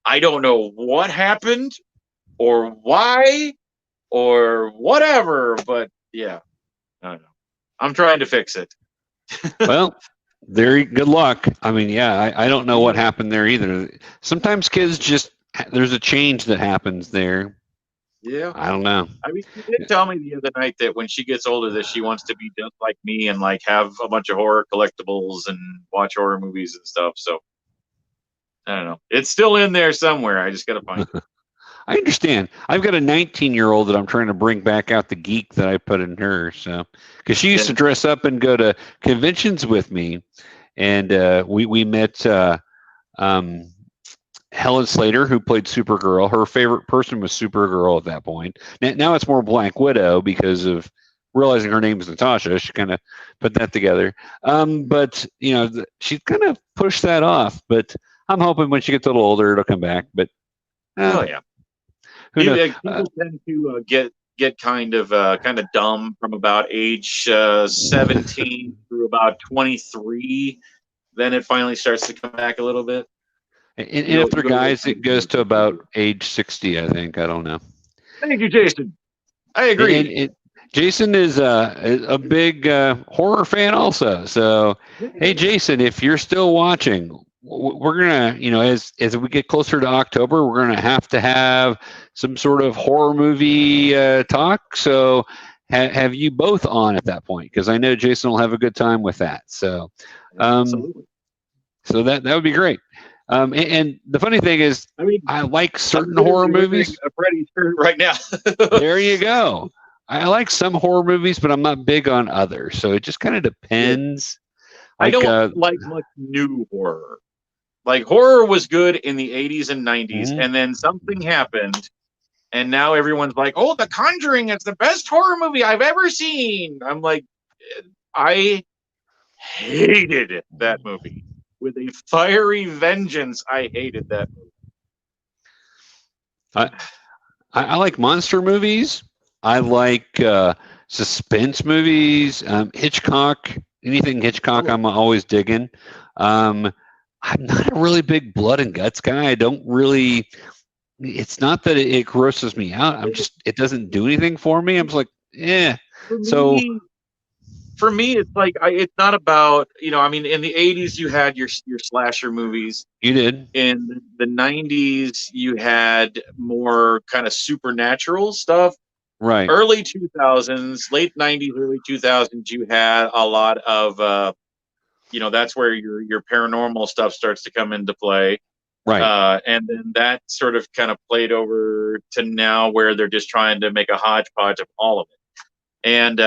I don't know what happened or why or whatever, but yeah, I don't know. I'm trying to fix it. Well, good luck. I mean, yeah, I don't know what happened there either. Sometimes kids just, there's a change that happens there. Yeah. I don't know. I mean, she did tell me the other night that when she gets older that she wants to be just like me and like have a bunch of horror collectibles and watch horror movies and stuff. So I don't know. It's still in there somewhere. I just got to find it. I understand. I've got a 19-year-old that I'm trying to bring back out the geek that I put in her. So, because she used to dress up and go to conventions with me, and we met Helen Slater, who played Supergirl. Her favorite person was Supergirl at that point. Now it's more Black Widow because of realizing her name is Natasha. She kind of put that together. But she kind of pushed that off. But I'm hoping when she gets a little older, it'll come back. But oh yeah. People tend to get kind of dumb from about age 17 through about 23. Then it finally starts to come back a little bit. And if they're guys, it goes to about age 60, I think. I don't know. Thank you, Jason. I agree. And Jason is a big horror fan also. So, hey, Jason, if you're still watching, we're gonna, as we get closer to October, we're gonna have some sort of horror movie talk. So have you both on at that point? Because I know Jason will have a good time with that. So, absolutely. So that would be great. And the funny thing is, I like certain horror movies. A Freddy shirt right now. There you go. I like some horror movies, but I'm not big on others. So it just kind of depends. I don't like much new horror. Like, horror was good in the 80s and 90s, and then something happened And now everyone's like, "Oh, The Conjuring is the best horror movie I've ever seen." I'm like, I hated that movie with a fiery vengeance. I hated that movie. I like monster movies. I like suspense movies. Hitchcock, anything Hitchcock, I'm always digging. I'm not a really big blood and guts guy. I don't really. It's not that it grosses me out. It doesn't do anything for me. I'm just like, eh. For me, it's like it's not about, I mean, in the 80s you had your slasher movies. You did. In the 90s you had more kind of supernatural stuff. Right. Early 2000s, late 90s, early 2000s, you had a lot of that's where your paranormal stuff starts to come into play. Right. And then that sort of kind of played over to now where they're just trying to make a hodgepodge of all of it. And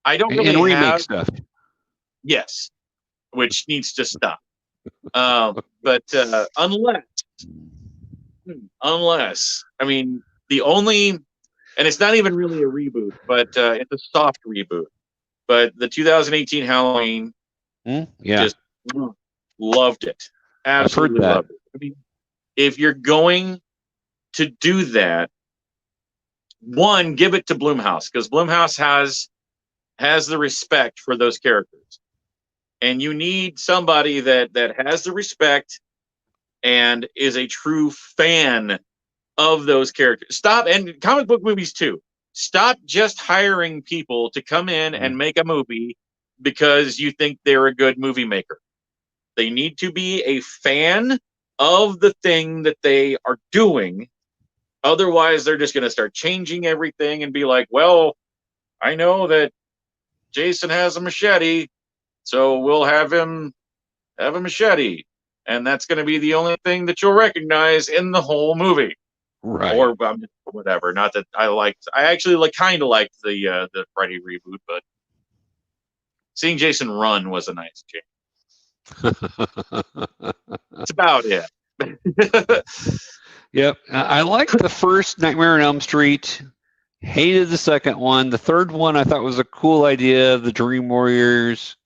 I don't really and remake have stuff. Yes, which needs to stop. But unless, I mean, the only, and it's not even really a reboot, but it's a soft reboot. But the 2018 Halloween, just loved it. Absolutely loved it. I mean, if you're going to do that, one, give it to Blumhouse, because Blumhouse has the respect for those characters, and you need somebody that has the respect and is a true fan of those characters. Stop, and comic book movies too. Stop just hiring people to come in and make a movie because you think they're a good movie maker. They need to be a fan of the thing that they are doing. Otherwise, they're just going to start changing everything and be like, well, I know that Jason has a machete, so we'll have him have a machete. And that's going to be the only thing that you'll recognize in the whole movie. Right. Or whatever. Not that I actually kind of liked the Freddy reboot, but seeing Jason run was a nice change. That's about it. Yep. I liked the first Nightmare on Elm Street. Hated the second one. The third one I thought was a cool idea, the Dream Warriors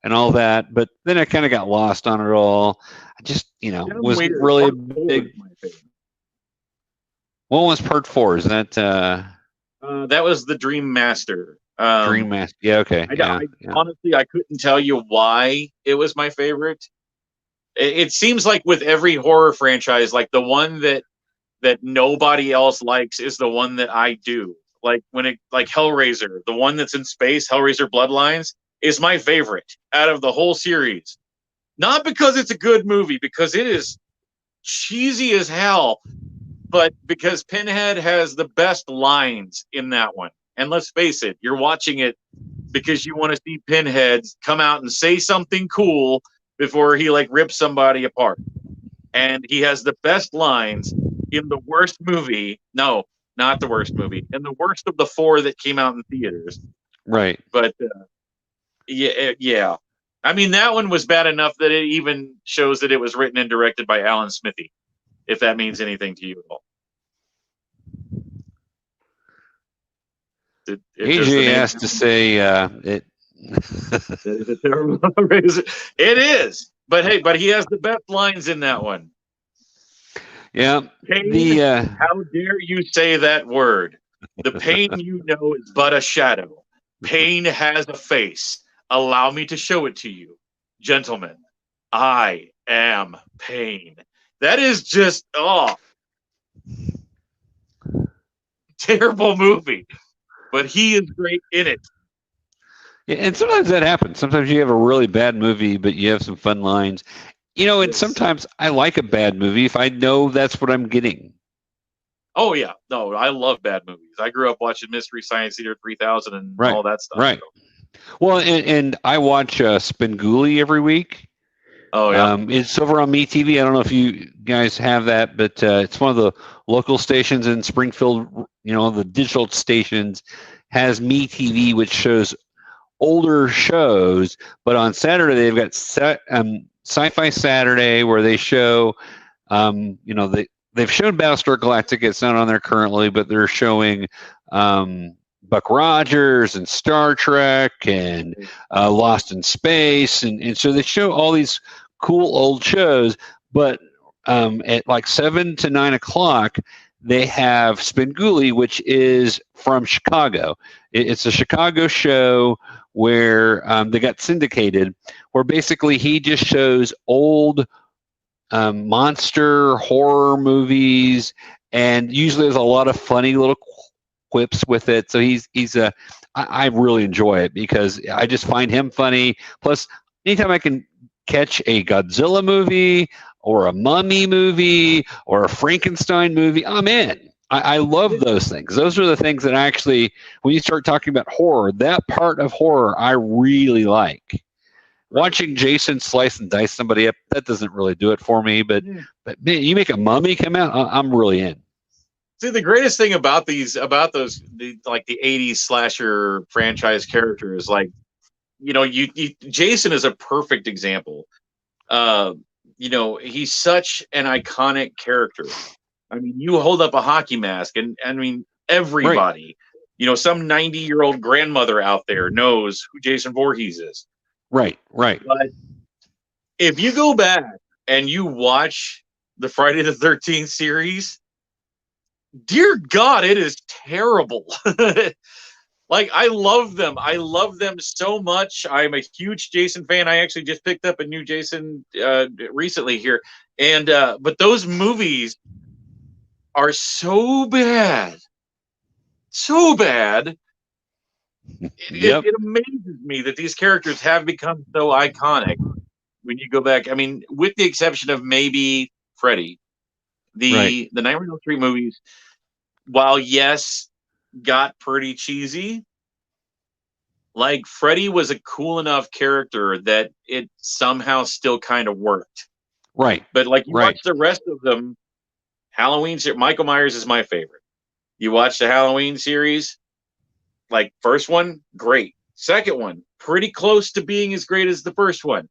and all that. But then I kind of got lost on it all. I just, wasn't really a big. What was part 4? Is that? That was the Dream Master. Dream Master. Yeah. Okay. Honestly, I couldn't tell you why it was my favorite. It seems like with every horror franchise, like the one that nobody else likes is the one that I do. Like Hellraiser, the one that's in space, Hellraiser Bloodlines, is my favorite out of the whole series. Not because it's a good movie, because it is cheesy as hell, but because Pinhead has the best lines in that one. And let's face it, you're watching it because you want to see Pinhead come out and say something cool before he rips somebody apart. And he has the best lines in the worst movie. No, not the worst movie. In the worst of the 4 that came out in theaters. Right. But yeah. I mean, that one was bad enough that it even shows that it was written and directed by Alan Smithy, if that means anything to you at all. AJ asked to say it. Is it terrible? It is. But hey, he has the best lines in that one. Yeah. Pain, how dare you say that word? The pain you know is but a shadow. Pain has a face. Allow me to show it to you. Gentlemen, I am pain. That is just, terrible movie. But he is great in it. Yeah, and sometimes that happens. Sometimes you have a really bad movie, but you have some fun lines. And sometimes I like a bad movie if I know that's what I'm getting. Oh, yeah. No, I love bad movies. I grew up watching Mystery Science Theater 3000 and all that stuff. Right. Well, and I watch Spenguli every week. Oh, yeah. It's over on MeTV. I don't know if you guys have that, but it's one of the local stations in Springfield. The digital stations has MeTV, which shows older shows. But on Saturday, they've got Sci-Fi Saturday, where they show, the they've shown Battlestar Galactica. It's not on there currently, but they're showing Buck Rogers and Star Trek and Lost in Space, and so they show all these cool old shows. But at like 7 to 9 o'clock, they have Spenguli, which is from Chicago. It's a Chicago show where they got syndicated, where basically he just shows old monster horror movies, and usually there's a lot of funny little quips with it. So I really enjoy it because I just find him funny. Plus, anytime I can catch a Godzilla movie or a Mummy movie or a Frankenstein movie, I'm in. I love those things. Those are the things that actually, when you start talking about horror, that part of horror I really like. Watching Jason slice and dice somebody up, that doesn't really do it for me. But man, you make a Mummy come out, I'm really in. See, the greatest thing about the 80s slasher franchise characters, like, Jason is a perfect example. He's such an iconic character. I mean, you hold up a hockey mask, and I mean, everybody, some 90-year-old grandmother out there knows who Jason Voorhees is. Right. But if you go back and you watch the Friday the 13th series, dear God, it is terrible. Like, I love them. I love them so much. I'm a huge Jason fan. I actually just picked up a new Jason recently here. And but those movies are so bad. So bad. Yep. It amazes me that these characters have become so iconic when you go back. I mean, with the exception of maybe Freddy. The Nightmare on Elm Street movies, while yes, got pretty cheesy, like Freddy was a cool enough character that it somehow still kind of worked. Right. But like you watch the rest of them, Halloween, Michael Myers is my favorite. You watch the Halloween series, like first one, great. Second one, pretty close to being as great as the first one.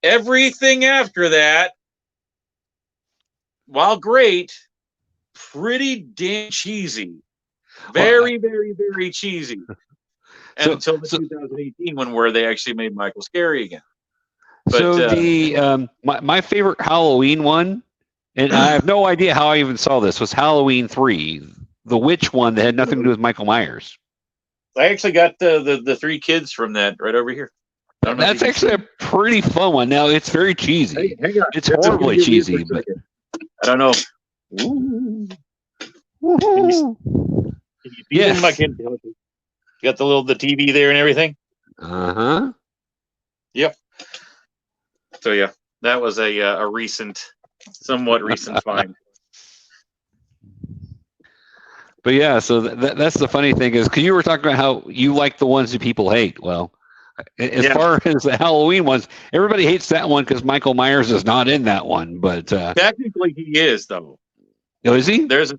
Everything after that, while great, pretty damn cheesy. Very, very, very cheesy. Until 2018 where they actually made Michael scary again. But, my favorite Halloween one, and I have no idea how I even saw this, was Halloween 3, the witch one that had nothing to do with Michael Myers. I actually got the 3 kids from that right over here. That's actually a pretty fun one. Now, it's very cheesy. Hey, hang on. It's horribly cheesy. But I don't know. Can you see Yes. them? I can't tell you. Got the TV there and everything. Uh-huh. Yep. So yeah, that was a somewhat recent find. But yeah, so that's the funny thing is, because you were talking about how you like the ones that people hate. Well, as far as the Halloween ones, everybody hates that one because Michael Myers is not in that one. But technically, he is though. Oh, is he? There's a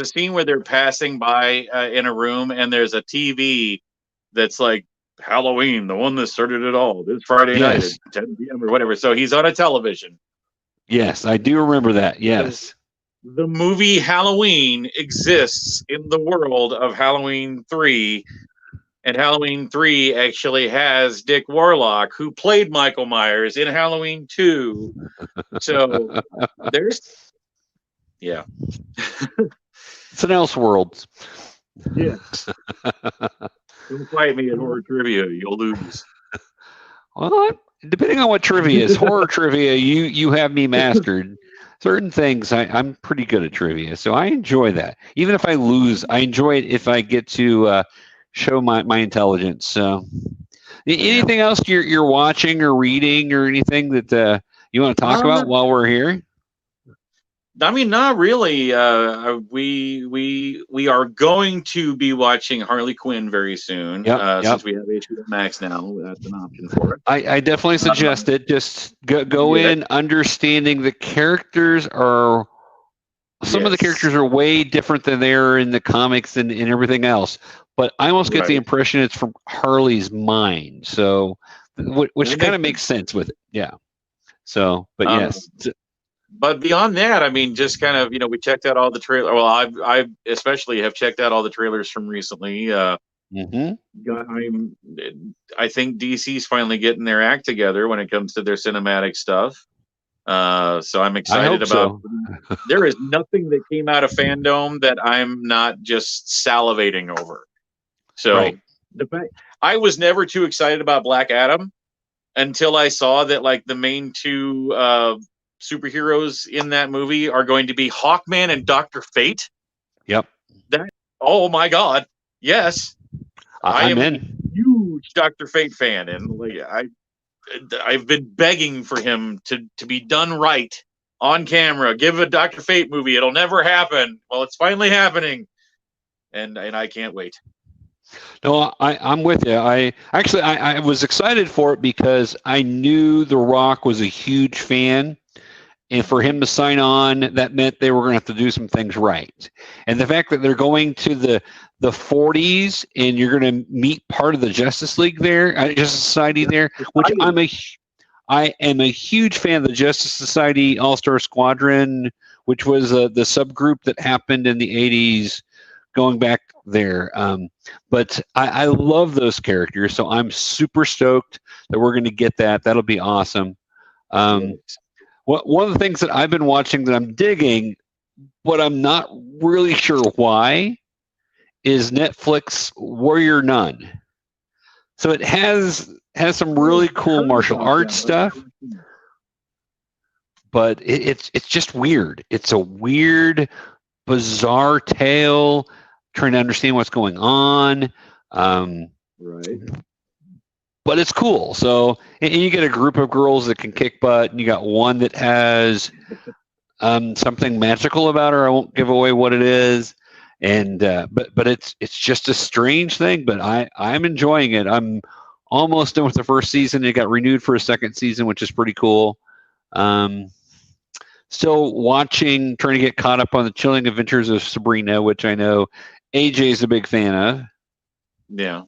scene where they're passing by in a room, and there's a TV that's like Halloween, the one that started it all, this Friday night at 10 p.m. or whatever. So he's on a television. Yes, I do remember that. Yes. The movie Halloween exists in the world of Halloween 3, and Halloween 3 actually has Dick Warlock, who played Michael Myers in Halloween 2. So there's... Yeah. It's an else world. Yeah. Don't fight me at horror trivia. You'll lose. Well, depending on what trivia is, horror trivia, you have me mastered. Certain things, I'm pretty good at trivia, so I enjoy that. Even if I lose, I enjoy it if I get to show my intelligence. So, anything else you're watching or reading or anything that you want to talk about while we're here? I mean, not really. We are going to be watching Harley Quinn very soon. Since we have HBO Max now, that's an option for it. I definitely suggest it. Just go in understanding the characters are. Some of the characters are way different than they are in the comics and everything else. But I almost get the impression it's from Harley's mind. So, which kind of makes sense with it. Yeah. So, but yes. but beyond that, I mean, just kind of, we checked out all the trailer. Well, I especially have checked out all the trailers from recently. Mm-hmm. I think DC's finally getting their act together when it comes to their cinematic stuff. So I'm excited hope about. so. There is nothing that came out of fandom that I'm not just salivating over. So Right. I was never too excited about Black Adam until I saw that like the main two superheroes in that movie are going to be Hawkman and Dr. Fate. Yep. Oh my God. Yes. I I'm am in. a huge Dr. Fate fan, and like I've been begging for him to be done right on camera. Give a Dr. Fate movie. It'll never happen. Well, it's finally happening. And I can't wait. No, I'm with you. I was excited for it because I knew The Rock was a huge fan, and for him to sign on, that meant they were going to have to do some things right. And the fact that they're going to the 40s and you're going to meet part of the Justice League there, Justice Society there, which I am a huge fan of the Justice Society All-Star Squadron, which was the subgroup that happened in the 80s going back there. But I love those characters, so I'm super stoked that we're going to get that. That'll be awesome. One of the things that I've been watching that I'm digging, but I'm not really sure why, is Netflix Warrior Nun. So it has some really cool martial arts stuff, but it's just weird. It's a weird, bizarre tale, trying to understand what's going on. Right. But it's cool. So, and you get a group of girls that can kick butt, and you got one that has something magical about her. I won't give away what it is, and but it's just a strange thing. But I'm enjoying it. I'm almost done with the first season. It got renewed for a second season, which is pretty cool. Still watching, trying to get caught up on the Chilling Adventures of Sabrina, which I know AJ's a big fan of. Yeah,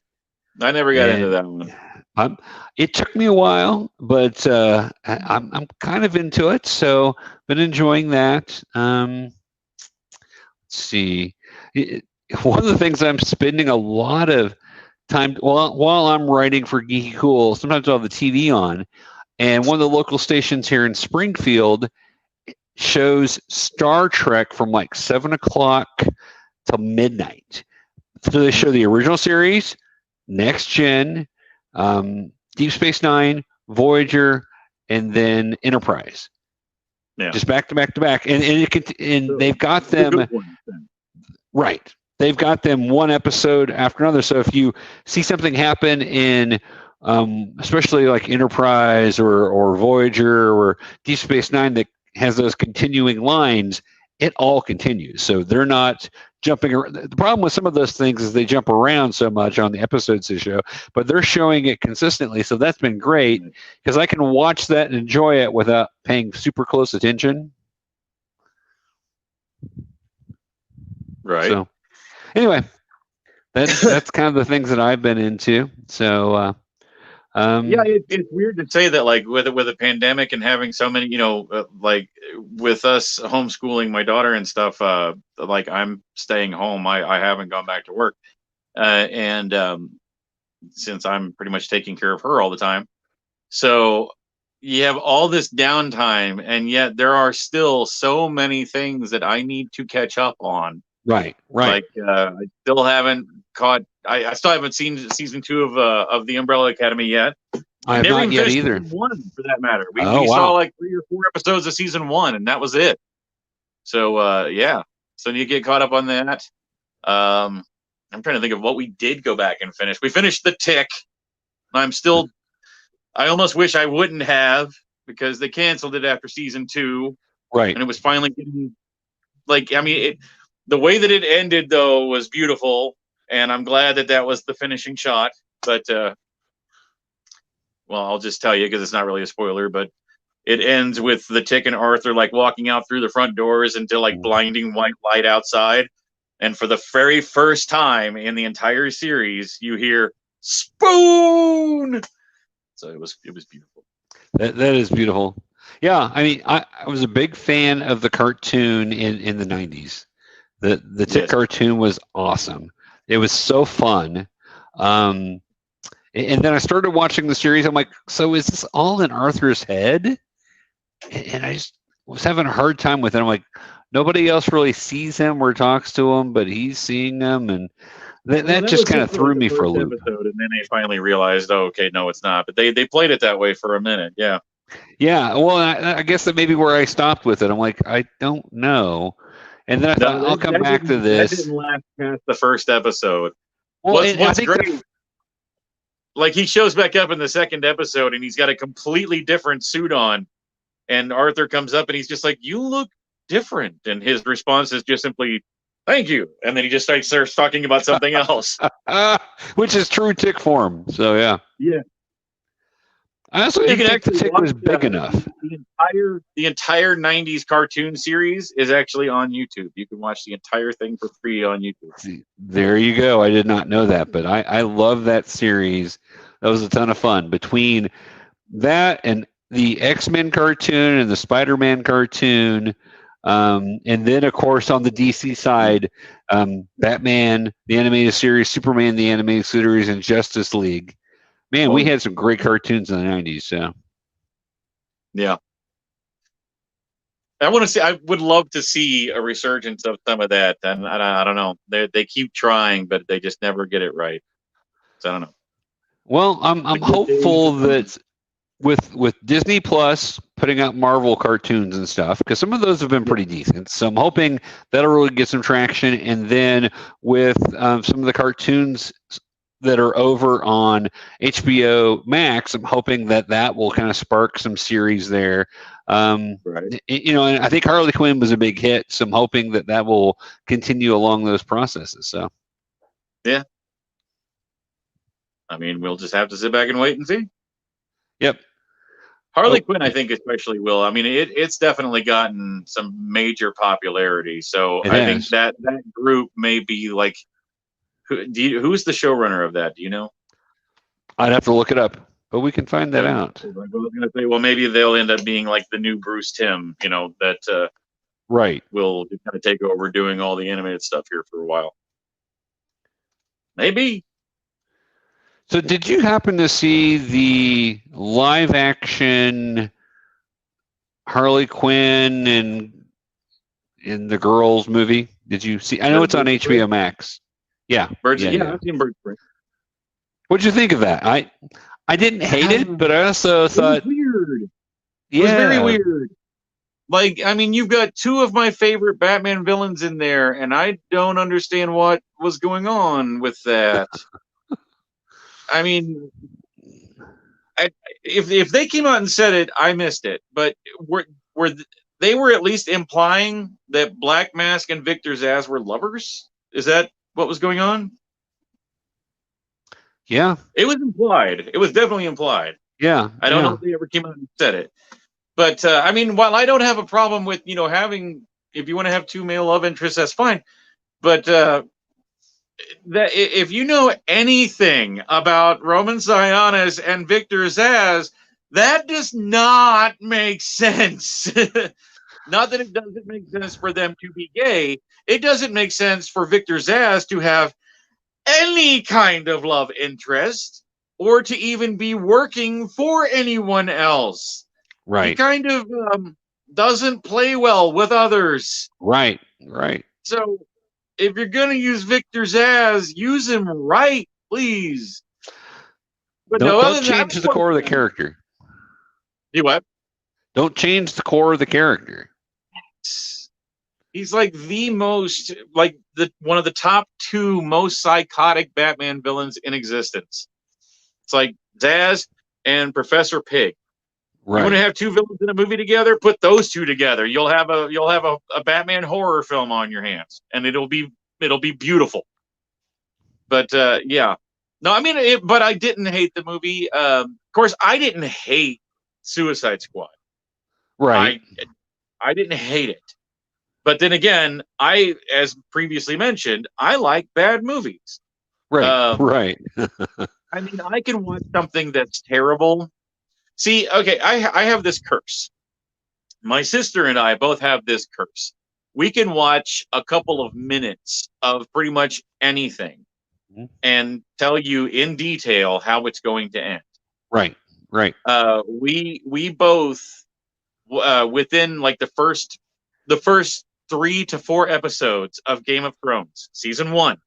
I never got into that one. It took me a while, but I'm kind of into it, so been enjoying that. Let's see. One of the things I'm spending a lot of time while I'm writing for GeekyKOOL, sometimes I'll have the TV on, and one of the local stations here in Springfield shows Star Trek from like 7 o'clock till midnight. So they show the original series, Next Gen, Deep Space Nine, Voyager, and then Enterprise. Yeah. Just back to back to back, and they've got them right. They've got them one episode after another. So if you see something happen in, especially like Enterprise or Voyager or Deep Space Nine that has those continuing lines, it all continues. So they're not jumping around. The problem with some of those things is they jump around so much on the episodes they show, but they're showing it consistently. So that's been great because I can watch that and enjoy it without paying super close attention. Right. So anyway, that's kind of the things that I've been into. So yeah, it's weird to say that, like with a pandemic and having so many, like with us homeschooling my daughter and stuff, like I'm staying home. I haven't gone back to work, and since I'm pretty much taking care of her all the time, so you have all this downtime, and yet there are still so many things that I need to catch up on. Right. Like I still haven't caught. I still haven't seen season 2 of the Umbrella Academy yet. I have not yet either. Season 1, for that matter. We wow. saw like 3 or 4 episodes of season 1, and that was it. So yeah. So you get caught up on that. I'm trying to think of what we did go back and finish. We finished The Tick. I almost wish I wouldn't have, because they canceled it after season 2. Right. And it was finally getting, like, I mean, the way that it ended, though, was beautiful, and I'm glad that was the finishing shot. But, well, I'll just tell you because it's not really a spoiler, but it ends with the Tick and Arthur, like, walking out through the front doors into, like, blinding white light outside. And for the very first time in the entire series, you hear Spoon! So it was beautiful. That is beautiful. Yeah, I mean, I was a big fan of the cartoon in the 90s. The Tick Yes. cartoon was awesome. It was so fun. Um, and then I started watching the series. I'm like, so is this all in Arthur's head? And I just was having a hard time with it. I'm like, nobody else really sees him or talks to him, but he's seeing them, and that just was kind it of for, threw like, me the for a first loop. episode, and then they finally realized, oh, okay, no, it's not. But they played it that way for a minute. Yeah. Yeah, well, I guess that may be where I stopped with it. I'm like, I don't know. And then I thought, No, I'll come back to that this. didn't last past the first episode. Well, and I What's think great, like, he shows back up in the second episode, and he's got a completely different suit on, and Arthur comes up, and he's just like, "You look different," and his response is just simply, "Thank you," and then he just starts talking about something else. which is true Tick form. So yeah. Yeah. I also You didn't can think the actually Tick watch was big enough. the entire '90s cartoon series is actually on YouTube. You can watch the entire thing for free on YouTube. See, there you go. I did not know that, but I love that series. That was a ton of fun. Between that and the X-Men cartoon and the Spider-Man cartoon, and then of course on the DC side, Batman the animated series, Superman the animated series, and Justice League. Man, we had some great cartoons in the 90s. So Yeah. I would love to see a resurgence of some of that, and I don't know. They keep trying, but they just never get it right. So I don't know. well, I'm hopeful that with Disney Plus putting out Marvel cartoons and stuff, because some of those have been pretty decent. So I'm hoping that'll really get some traction. And then with some of the cartoons that are over on HBO Max, I'm hoping that will kind of spark some series there. Right. And I think Harley Quinn was a big hit, so I'm hoping that will continue along those processes. So Yeah. I mean, we'll just have to sit back and wait and see. Yep. Harley Quinn, I think, especially will. I mean, it's definitely gotten some major popularity. So I think that group may be like, who's the showrunner of that? Do you know? I'd have to look it up, but we can find that out. I was going to say, well, maybe they'll end up being like the new Bruce Timm, that right will kind of take over doing all the animated stuff here for a while. Maybe. So did you happen to see the live action Harley Quinn and in the Girls movie? Did you see? I know it's on HBO Max. Yeah. I've seen Birds Spring. What'd you think of that? I didn't hate it, but I also thought it was weird. Yeah. It was very weird. Like, I mean, you've got two of my favorite Batman villains in there, and I don't understand what was going on with that. I mean, if they came out and said it, I missed it. But they were at least implying that Black Mask and Victor Zsasz were lovers? Is that what was going on? Yeah. It was implied. It was definitely implied. Yeah. I don't know if they ever came out and said it. But, I mean, while I don't have a problem with, having, if you want to have two male love interests, that's fine. But if you know anything about Roman Sionis and Victor Zsasz, that does not make sense. Not that it doesn't make sense for them to be gay. It doesn't make sense for Victor Zsasz to have any kind of love interest or to even be working for anyone else. Right. He kind of doesn't play well with others. Right. So if you're going to use Victor Zsasz, use him right, please. But don't change the core of the character. You what? Don't change the core of the character. He's like one of the top two most psychotic Batman villains in existence. It's like Zsasz and Professor Pig. Right. You want to have two villains in a movie together? Put those two together. You'll have a Batman horror film on your hands, and it'll be beautiful. But yeah, no, I mean, but I didn't hate the movie. Of course, I didn't hate Suicide Squad. Right. I didn't hate it. But then again, as previously mentioned, I like bad movies. Right. Right. I mean, I can watch something that's terrible. See, okay, I have this curse. my sister and I both have this curse. We can watch a couple of minutes of pretty much anything and tell you in detail how it's going to end. Right. We both within like the first 3 to 4 episodes of Game of Thrones season 1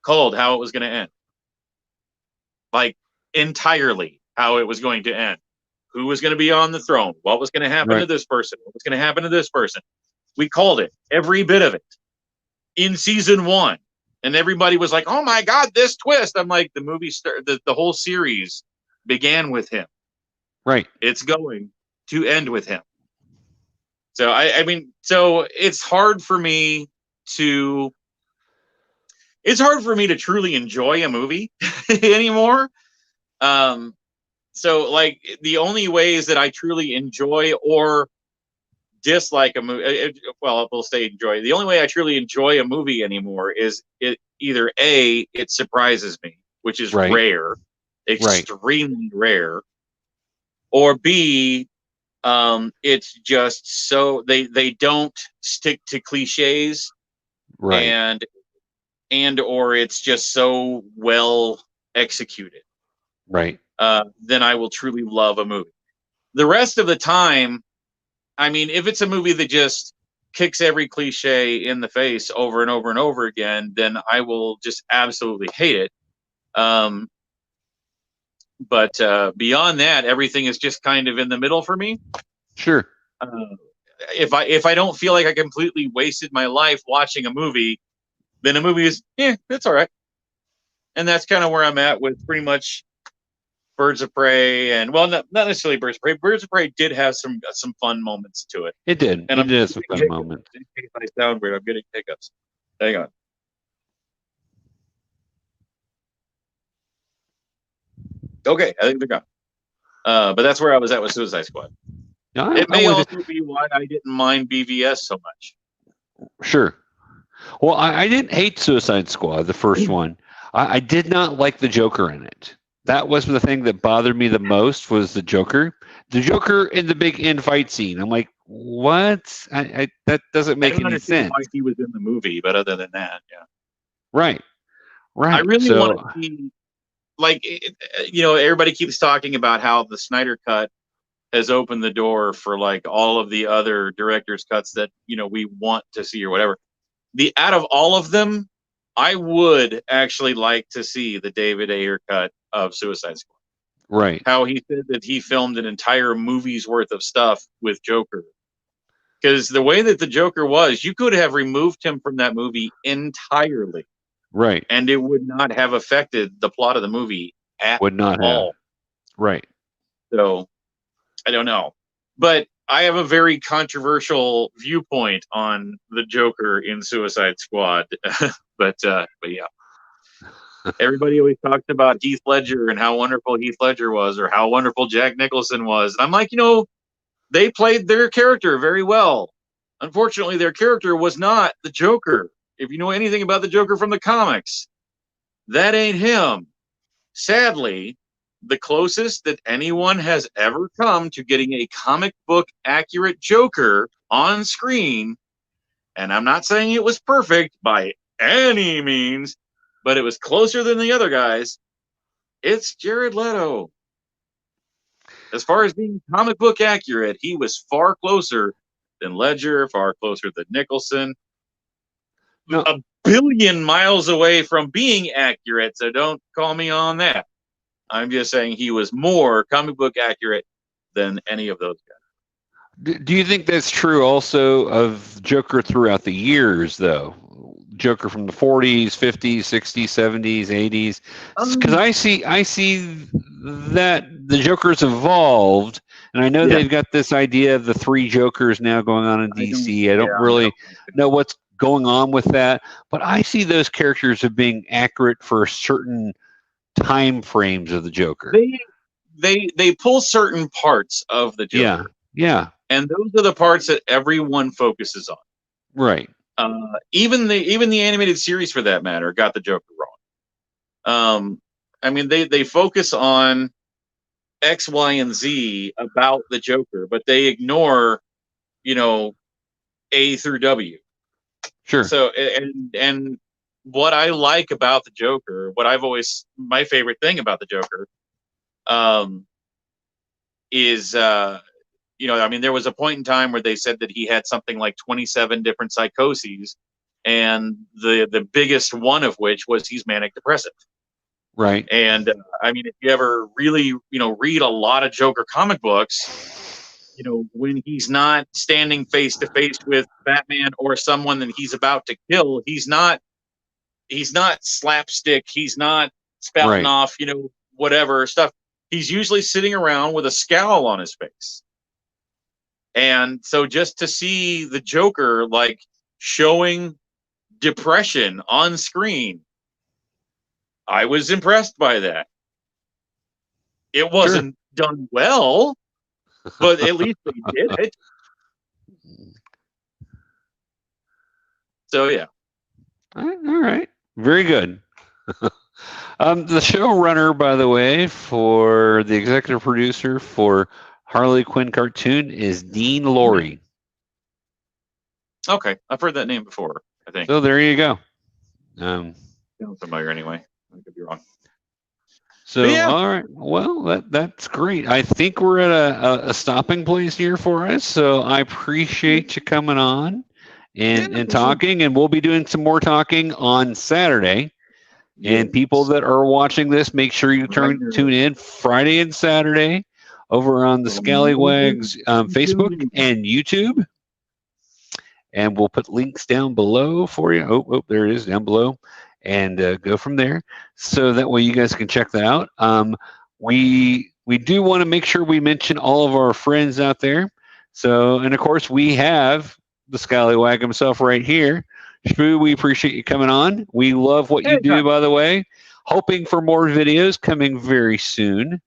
called how it was going to end, like entirely how it was going to end, who was going to be on the throne, what was going to happen to this person, what was going to happen to this person. We called it, every bit of it, in season 1. And everybody was like, oh my God, this twist. I'm like, the movie, the whole series began with him. Right. It's going to end with him. So, I mean, so it's hard for me to truly enjoy a movie anymore. So like the only ways that I truly enjoy or dislike a movie, well, we'll say enjoy. The only way I truly enjoy a movie anymore is it either A, it surprises me, which is rare, extremely rare, or B, it's just so they don't stick to cliches, and or it's just so well executed. Right. Then I will truly love a movie. The rest of the time, I mean, if it's a movie that just kicks every cliche in the face over and over and over again, then I will just absolutely hate it. But beyond that, everything is just kind of in the middle for me. Sure. If I don't feel like I completely wasted my life watching a movie, then a movie is, it's all right. And that's kind of where I'm at with pretty much Birds of Prey, and well, not necessarily Birds of Prey. Birds of Prey did have some fun moments to it. It did. And it did have some fun moments. In case I sound weird, I'm getting hiccups. Hang on. Okay, I think they're gone. But that's where I was at with Suicide Squad. No, it may also be why I didn't mind BVS so much. Sure. Well, I didn't hate Suicide Squad, the first one. I did not like the Joker in it. That was the thing that bothered me the most, was the Joker. The Joker in the big end fight scene. I'm like, what? That doesn't make any sense. Why he was in the movie, but other than that, yeah. Right. I really want to see, like, everybody keeps talking about how the Snyder Cut has opened the door for like all of the other director's cuts that we want to see or whatever. Out of all of them, I would actually like to see the David Ayer cut of Suicide Squad. Right. How he said that he filmed an entire movie's worth of stuff with Joker. Because the way that the Joker was, you could have removed him from that movie entirely. Right. And it would not have affected the plot of the movie at all. Would not have. Right. So, I don't know. But I have a very controversial viewpoint on the Joker in Suicide Squad. but yeah. Everybody always talks about Heath Ledger and how wonderful Heath Ledger was, or how wonderful Jack Nicholson was. And I'm like, they played their character very well. Unfortunately, their character was not the Joker. If you know anything about the Joker from the comics, that ain't him. Sadly, the closest that anyone has ever come to getting a comic book accurate Joker on screen, and I'm not saying it was perfect by any means, but it was closer than the other guys, it's Jared Leto. As far as being comic book accurate, he was far closer than Ledger, far closer than Nicholson. No. A billion miles away from being accurate, so don't call me on that. I'm just saying he was more comic book accurate than any of those guys. Do you think that's true also of Joker throughout the years, though? Joker from the 40s, 50s, 60s, 70s, 80s? Because I see that the Joker's evolved, and I know they've got this idea of the 3 Jokers now going on in DC. I don't really know what's going on with that, but I see those characters as being accurate for certain time frames of the Joker. They pull certain parts of the Joker. Yeah. And those are the parts that everyone focuses on. Right. Even the animated series, for that matter, got the Joker wrong. I mean, they focus on X, Y, and Z about the Joker, but they ignore, A through W. Sure. So, and what I like about the Joker, my favorite thing about the Joker, is, there was a point in time where they said that he had something like 27 different psychoses, and the biggest one of which was he's manic depressive. Right. And if you ever really, read a lot of Joker comic books, when he's not standing face to face with Batman or someone that he's about to kill, he's not slapstick. He's not spouting off, whatever stuff. He's usually sitting around with a scowl on his face. And so just to see the Joker like showing depression on screen, I was impressed by that. It wasn't done well, but at least they did it. So yeah. All right. Very good. The showrunner, by the way, for the executive producer for Harley Quinn cartoon is Dean Lorey. Okay, I've heard that name before, I think. So there you go. Sounds familiar anyway. I could be wrong. So all right, well that's great. I think we're at a stopping place here for us. So I appreciate you coming on and talking, and we'll be doing some more talking on Saturday. And people that are watching this, make sure you tune in Friday and Saturday over on the Skallywag's Facebook and YouTube. And we'll put links down below for you. Oh, there it is down below. And go from there. So that way you guys can check that out. We do want to make sure we mention all of our friends out there. So, and of course, we have the Skallywag himself right here. Shpoo, we appreciate you coming on. We love what you do, by the way. Hoping for more videos coming very soon.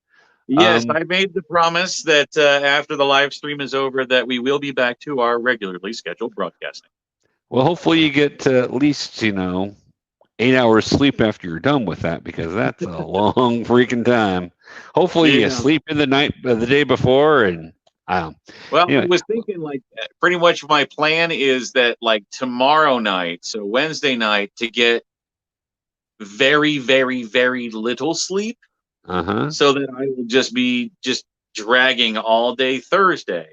Yes, I made the promise that after the live stream is over that we will be back to our regularly scheduled broadcasting. Well, hopefully you get at least, 8 hours sleep after you're done with that, because that's a long freaking time. Hopefully you sleep in the night the day before, and anyway. I was thinking pretty much my plan is that tomorrow night, so Wednesday night, to get very, very, very little sleep, so that I will just be dragging all day Thursday,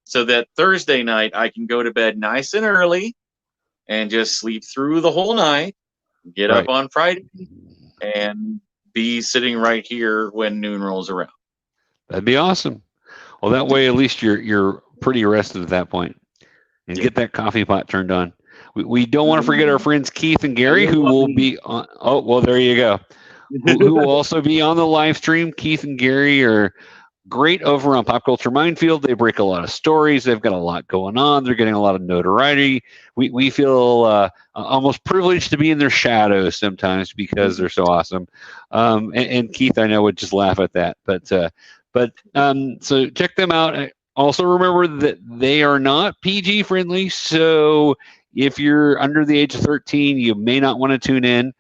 so that Thursday night I can go to bed nice and early and just sleep through the whole night, get up on Friday, and be sitting right here when noon rolls around. That'd be awesome. Well, that way at least you're pretty rested at that point, and get that coffee pot turned on. We don't want to forget our friends Keith and Gary, who will be on. Oh, well, there you go. who will also be on the live stream. Keith and Gary are great over on Pop Culture Minefield. They break a lot of stories. They've got a lot going on. They're getting a lot of notoriety. We feel almost privileged to be in their shadows sometimes because they're so awesome. And Keith, I know, would just laugh at that. But so check them out. Also remember that they are not PG friendly. So if you're under the age of 13, you may not want to tune in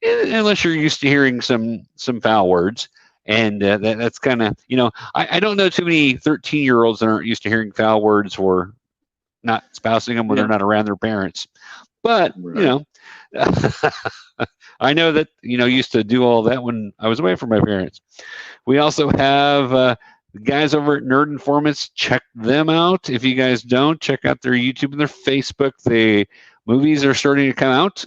unless you're used to hearing some foul words. And that's kind of, I don't know too many 13-year-olds that aren't used to hearing foul words or not spousing them when they're not around their parents. But, I know that, used to do all that when I was away from my parents. We also have the guys over at Nerd Informants. Check them out. If you guys don't, check out their YouTube and their Facebook. The movies are starting to come out.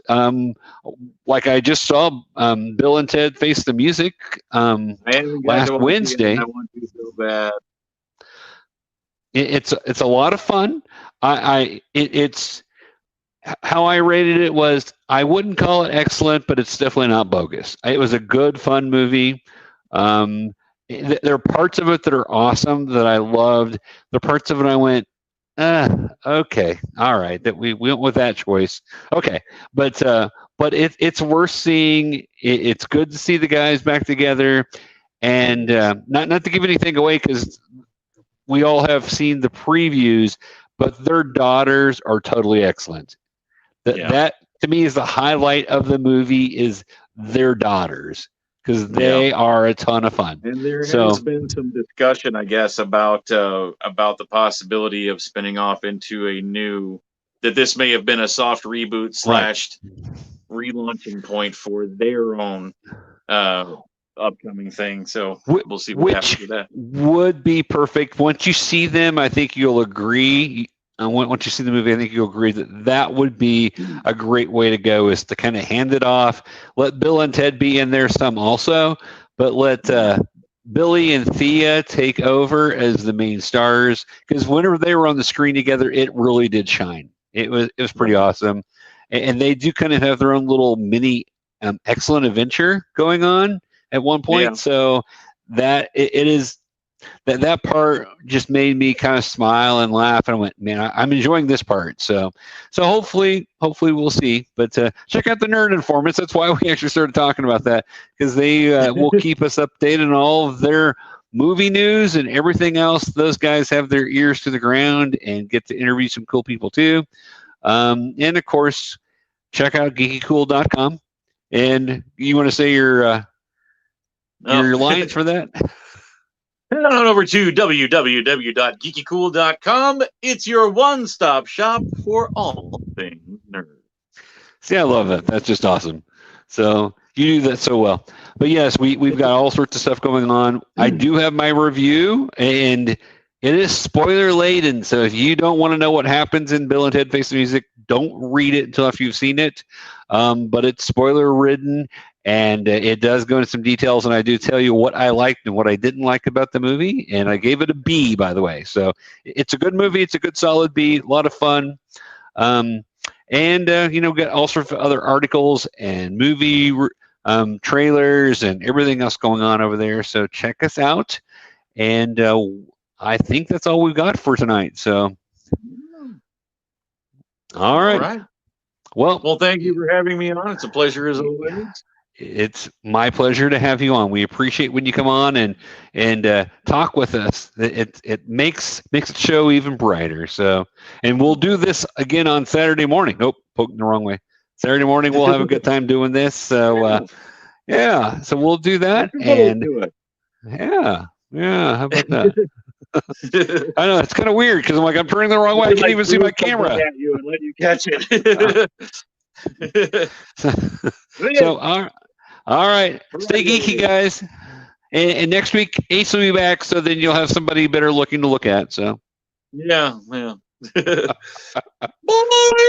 Like I just saw Bill and Ted Face the Music last Wednesday. I want to so bad. It's a lot of fun. It's how I rated it was, I wouldn't call it excellent, but it's definitely not bogus. It was a good, fun movie. There are parts of it that are awesome that I loved. There are parts of it I went, okay, all right, that we went with that choice. Okay, but it's worth seeing. It's good to see the guys back together, and not to give anything away because we all have seen the previews, but their daughters are totally excellent. That to me is the highlight of the movie is their daughters. because they are a ton of fun. And there has been some discussion, I guess, about the possibility of spinning off into a new, that this may have been a soft reboot / relaunching point for their own upcoming thing. So we'll see what happens with that. Would be perfect. Once you see them, I think you'll agree. Once you see the movie, I think you'll agree that would be a great way to go, is to kind of hand it off. Let Bill and Ted be in there some also, but let Billy and Thea take over as the main stars, because whenever they were on the screen together, it really did shine. It was pretty awesome. And they do kind of have their own little mini excellent adventure going on at one point. Yeah. So that it is that part just made me kind of smile and laugh, and I went, man, I'm enjoying this part. So hopefully we'll see. But check out the Nerd Informants. That's why we actually started talking about that, because they will keep us updated on all of their movie news and everything else. Those guys have their ears to the ground and get to interview some cool people too. And of course, check out GeekyKOOL.com. And you want to say your lines for that? Head on over to www.GeekyKOOL.com. It's your one-stop shop for all things nerd. See, I love that. That's just awesome. So you do that so well. But yes, we've got all sorts of stuff going on. I do have my review, and it is spoiler laden. So if you don't want to know what happens in Bill and Ted Face the Music, don't read it until after you've seen it. But it's spoiler ridden, and it does go into some details. And I do tell you what I liked and what I didn't like about the movie. And I gave it a B, by the way. So it's a good movie. It's a good solid B. A lot of fun. And got all sorts of other articles and movie trailers and everything else going on over there. So check us out. And I think that's all we've got for tonight. So, all right. Well, thank you for having me on. It's a pleasure as always. It's my pleasure to have you on. We appreciate when you come on and talk with us. It makes the show even brighter. So, and we'll do this again on Saturday morning. Nope, poking the wrong way. Saturday morning we'll have a good time doing this. So so we'll do that. And yeah, how about that? I know it's kind of weird because I'm turning the wrong way. I can't even see my camera. At you and let you catch it. So all right. Stay geeky, guys. And next week, Ace will be back, so then you'll have somebody better looking to look at. So yeah.